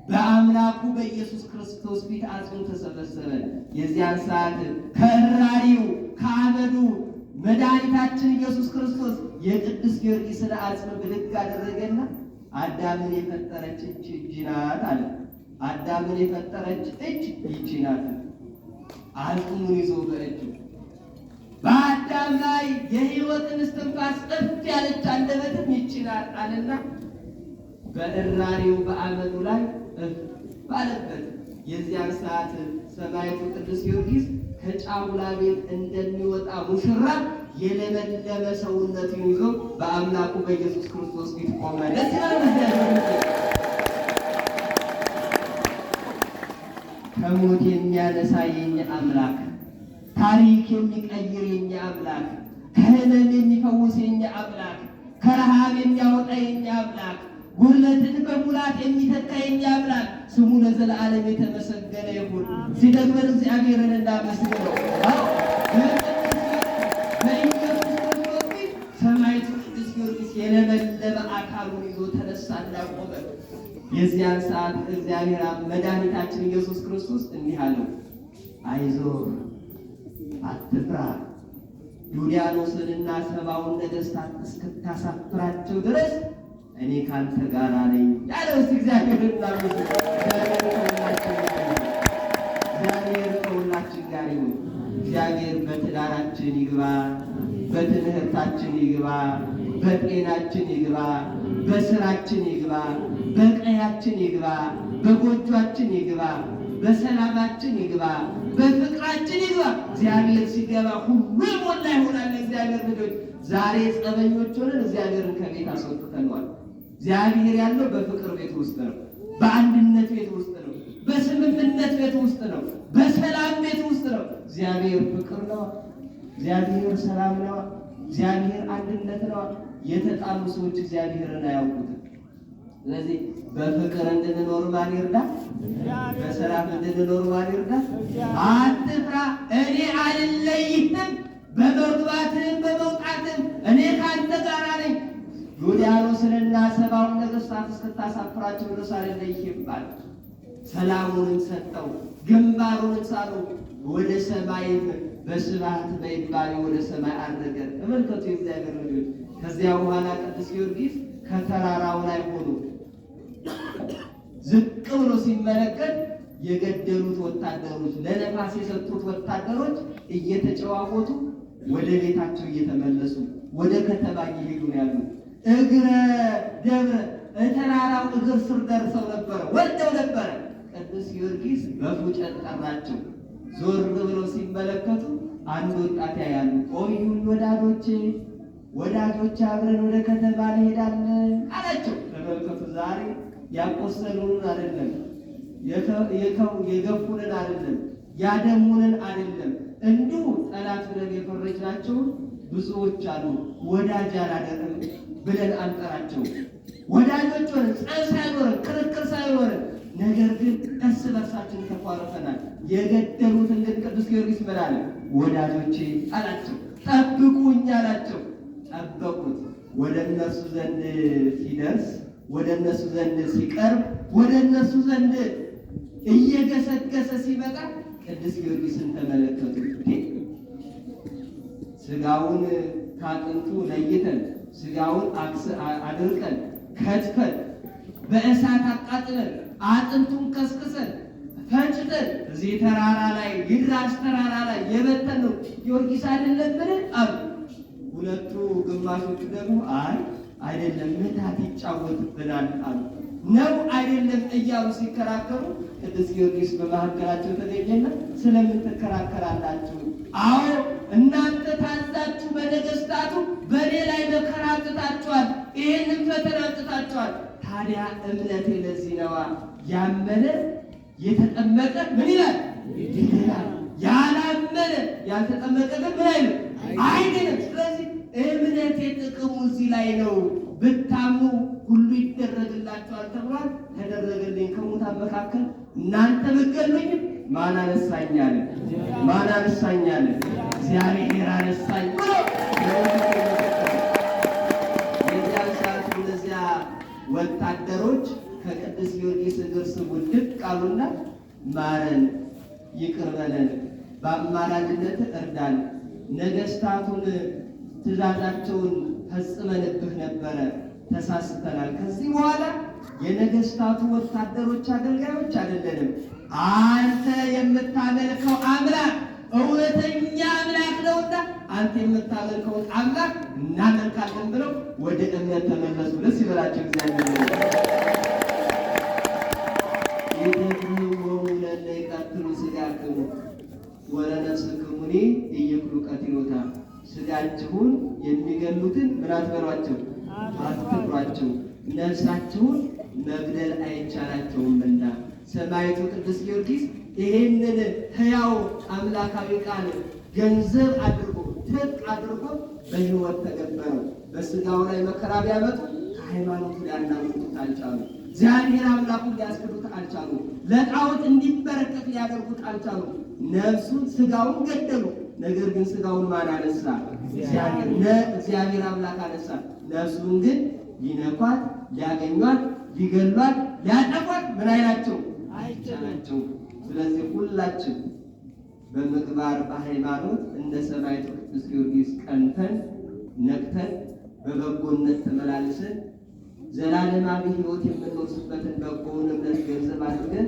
S1: በአምላኩ በኢየሱስ ክርስቶስ ፊት አጽሙ ተሰበሰበ። የዚያን ሰዓት ከእራሪው ከአመዱ መድኃኒታችን ኢየሱስ ክርስቶስ የቅዱስ ጊዮርጊስን አጽም ብድግ አደረገና አዳምን የፈጠረች እጅ ናት አለ። አዳምን የፈጠረች እጅ ይቺ ናት። አጽሙን ይዞ በእጁ በአዳም ላይ የሕይወትን እስትንፋስ እፍ ያለች አንደበትም ይቺ ናት አለና በእራሪው በአመዱ ላይ እፍ ባለበት። የዚያን ሰዓት ሰማዕቱ ቅዱስ ጊዮርጊስ ከጫጉላ ቤት እንደሚወጣ ሙሽራ የለመለመ ሰውነቱን ይዞ በአምላኩ በኢየሱስ ክርስቶስ ፊት ቆመ። ከሞት የሚያነሳ የኛ አምላክ፣ ታሪክ የሚቀይር የኛ አምላክ፣ ከህመም የሚፈውስ የኛ አምላክ፣ ከረሃብ የሚያወጣ የኛ አምላክ፣ ጉድለትን በሙላት የሚተካ የኛ አምላክ ስሙ ለዘላለም የተመሰገነ ይሁን። ሲደግመን እግዚአብሔርን እናመስግነው። ሰማዕቱ ቅዱስ ጊዮርጊስ የለመለመ አካሉን ይዞ ተነሳና ቆመ። የዚያን ሰዓት እግዚአብሔር መድኃኒታችን ኢየሱስ ክርስቶስ እንዲህ አለው፣ አይዞህ አትፍራ፣ ዱልያኖስንና 70ውን ነገሥታት እስክታሳፍራቸው ድረስ እኔ ካንተ ጋር ነኝ ያለው። እግዚአብሔር ከሁላችን ጋር ይሁን። እግዚአብሔር በትዳራችን ይግባ፣ በትምህርታችን ይግባ፣ በጤናችን ይግባ፣ በስራችን ይግባ፣ በቀያችን ይግባ፣ በጎጇችን ይግባ፣ በሰላማችን ይግባ፣ በፍቅራችን ይግባ። እግዚአብሔር ሲገባ ሁሉ የሞላ ይሆናል። እግዚአብሔር ልጆች ዛሬ ጸበኞች ሆነን እግዚአብሔርን ከቤት አስወጥተነዋል። እግዚአብሔር ያለው በፍቅር ቤት ውስጥ ነው፣ በአንድነት ቤት ውስጥ ነው፣ በስምምነት ቤት ውስጥ ነው፣ በሰላም ቤት ውስጥ ነው። እግዚአብሔር ፍቅር ነው። እግዚአብሔር ሰላም ነው። እግዚአብሔር አንድነት ነው። የተጣሉ ሰዎች እግዚአብሔርን አያውቁትም። ስለዚህ በፍቅር እንድንኖር ማን ይርዳ? በሰላም እንድንኖር ማን ይርዳ? አትፍራ፣ እኔ አልለይህም፣ በመግባትም በመውጣትም እኔ ካንተ ጋር ነኝ። ዱልያኖስንና 70ውን ነገሥታት እስክታሳፍራቸው ድረስ አልለይህም አለ። ሰላሙንም ሰጠው፣ ግንባሩንም ሳለው፣ ወደ ሰማይም በስብሐት በይባቤ ወደ ሰማይ አረገ። ተመልከቱ የእግዚአብሔር ልጆች። ከዚያ በኋላ ቅዱስ ጊዮርጊስ ከተራራው ላይ ሆኖ ዝቅ ብሎ ሲመለከት የገደሉት ወታደሮች፣ ለነፋስ የሰጡት ወታደሮች እየተጨዋወቱ ወደ ቤታቸው እየተመለሱ ወደ ከተማ እየሄዱ ያሉ እግረ ደብረ ተራራው እግር ስር ደርሰው ነበረ፣ ወልደው ነበረ። ቅዱስ ጊዮርጊስ በፉጨት ጠራቸው። ዞር ብለው ሲመለከቱ አንድ ወጣት ያያሉ። ቆዩን ወዳጆቼ አብረን ወደ ከተማ እንሄዳለን አላቸው። ተመልከቱ፣ ዛሬ ያቆሰሉንን አይደለም፣ የገፉንን አይደለም፣ ያደሙንን አይደለም፣ እንዲሁ ጠላት ብለን የፈረጅናቸውን ብዙዎች አሉ። ወዳጅ አላደረም ብለን አንጠራቸው። ወዳጆች ሆነን ጸብ ሳይኖረን ክርክር ሳይኖረን፣ ነገር ግን እርስ በርሳችን ተኳርፈናል። የገደሉትን ግን ቅዱስ ጊዮርጊስ ምን አለ? ወዳጆቼ አላቸው። ጠብቁኝ አላቸው። ጠበቁት። ወደ እነሱ ዘንድ ሲደርስ፣ ወደ እነሱ ዘንድ ሲቀርብ፣ ወደ እነሱ ዘንድ እየገሰገሰ ሲመጣ ቅዱስ ጊዮርጊስን ተመለከቱ። ስጋውን ከአጥንቱ ለይተን፣ ስጋውን አድርቀን ከትፈን፣ በእሳት አቃጥለን፣ አጥንቱን ከስክሰን ፈጭተን እዚህ ተራራ ላይ ይድራስ ተራራ ላይ የበተነው ጊዮርጊስ አይደለምን አሉ። ሁለቱ ግማሾቹ ደግሞ አይደለም ምታት ይጫወትብናል አሉ። ነው አይደለም እያሉ ሲከራከሩ ቅዱስ ጊዮርጊስ በመካከላቸው ተገኘና ስለምን ትከራከራላችሁ? አዎ እናንተ ታዛችሁ በነገሥታቱ በእኔ ላይ መከራ አምጥታችኋል፣ ይህንን ፈተና አምጥታችኋል። ታዲያ እምነቴ ለዚህ ነዋ። ያመነ የተጠመቀ ምን ይላል? ይድናል። ያላመነ ያልተጠመቀ ግን ምን አይልም? አይድንም። ስለዚህ እምነቴ ጥቅሙ እዚህ ላይ ነው። ብታምኑ ሁሉ ይደረግላችኋል ተብሏል። ተደረገልኝ። ከሙታን መካከል እናንተ ብትገሉኝም ማን አነሳኛል? ማን አነሳኛል? እግዚአብሔር አነሳኝ ብሎ የዚያን ሰዓት እነዚያ ወታደሮች ከቅዱስ ጊዮርጊስ እግር ስር ውድቅ ቃሉና ማረን፣ ይቅር በለን፣ በአማላጅነት እርዳን። ነገሥታቱን ትእዛዛቸውን ፈጽመንብህ ነበረ፣ ተሳስተናል። ከዚህ በኋላ የነገሥታቱ ወታደሮች አገልጋዮች አይደለንም። አንተ የምታመልከው አምላክ እውነተኛ አምላክ ነውና አንተ የምታመልከውን አምላክ እናመልካለን ብለው ወደ እምነት ተመለሱ። ደስ ይበላቸው እግዚአብሔር። ስጋክሙ ወለነፍስክሙኒ ኢይኩሉ ቀትሎታ። ስጋችሁን የሚገሉትን ምን አትበሏቸው? አትፍሯቸው። ነፍሳችሁን መግደል አይቻላቸውምና ሰማዕቱ ቅዱስ ጊዮርጊስ ይህንን ሕያው አምላካዊ ቃል ገንዘብ አድርጎ ትጥቅ አድርጎ በሕይወት ተገበረው። በስጋው ላይ መከራ ቢያመጡ ከሃይማኖቱ ሊያናውጡት አልቻሉ። እግዚአብሔር አምላኩን ሊያስክዱት አልቻሉ። ለጣዖት እንዲበረከት ሊያደርጉት አልቻሉ። ነፍሱን ስጋውን ገደሉ። ነገር ግን ስጋውን ማን አነሳ? እግዚአብሔር አምላክ አነሳ። ነፍሱን ግን ሊነኳት፣ ሊያገኟት፣ ሊገሏት፣ ሊያጠፏት ምን አይላቸው አይቻላቸው። ስለዚህ ሁላችን በምግባር በሃይማኖት እንደ ሰማዕቱ ቅዱስ ጊዮርጊስ ቀንተን ነቅተን በበጎነት ተመላልሰን ዘላለማዊ ሕይወት የምንወርስበትን በጎውን እምነት ገንዘብ አድርገን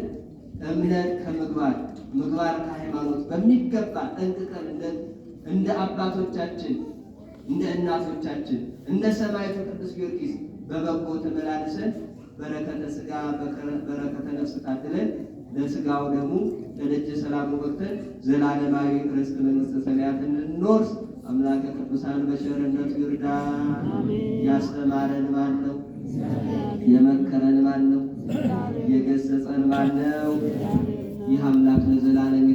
S1: እምነት ከምግባር ምግባር ከሃይማኖት በሚገባ ጠንቅቀን እንደ አባቶቻችን እንደ እናቶቻችን እንደ ሰማዕቱ ቅዱስ ጊዮርጊስ በበጎ ተመላልሰን በረከተ ሥጋ በረከተ ነፍስ ታድለን ለሥጋው ደግሞ ለደጀ ሰላሙ በቅተን ዘላለማዊ ርስተ መንግሥተ ሰማያትን እንድንወርስ አምላከ ቅዱሳን በቸርነቱ ይርዳን። ያስተማረን ማን ነው? የመከረን ማን ነው? የገሰጸን ማን ነው? ይህ አምላክ ለዘላለም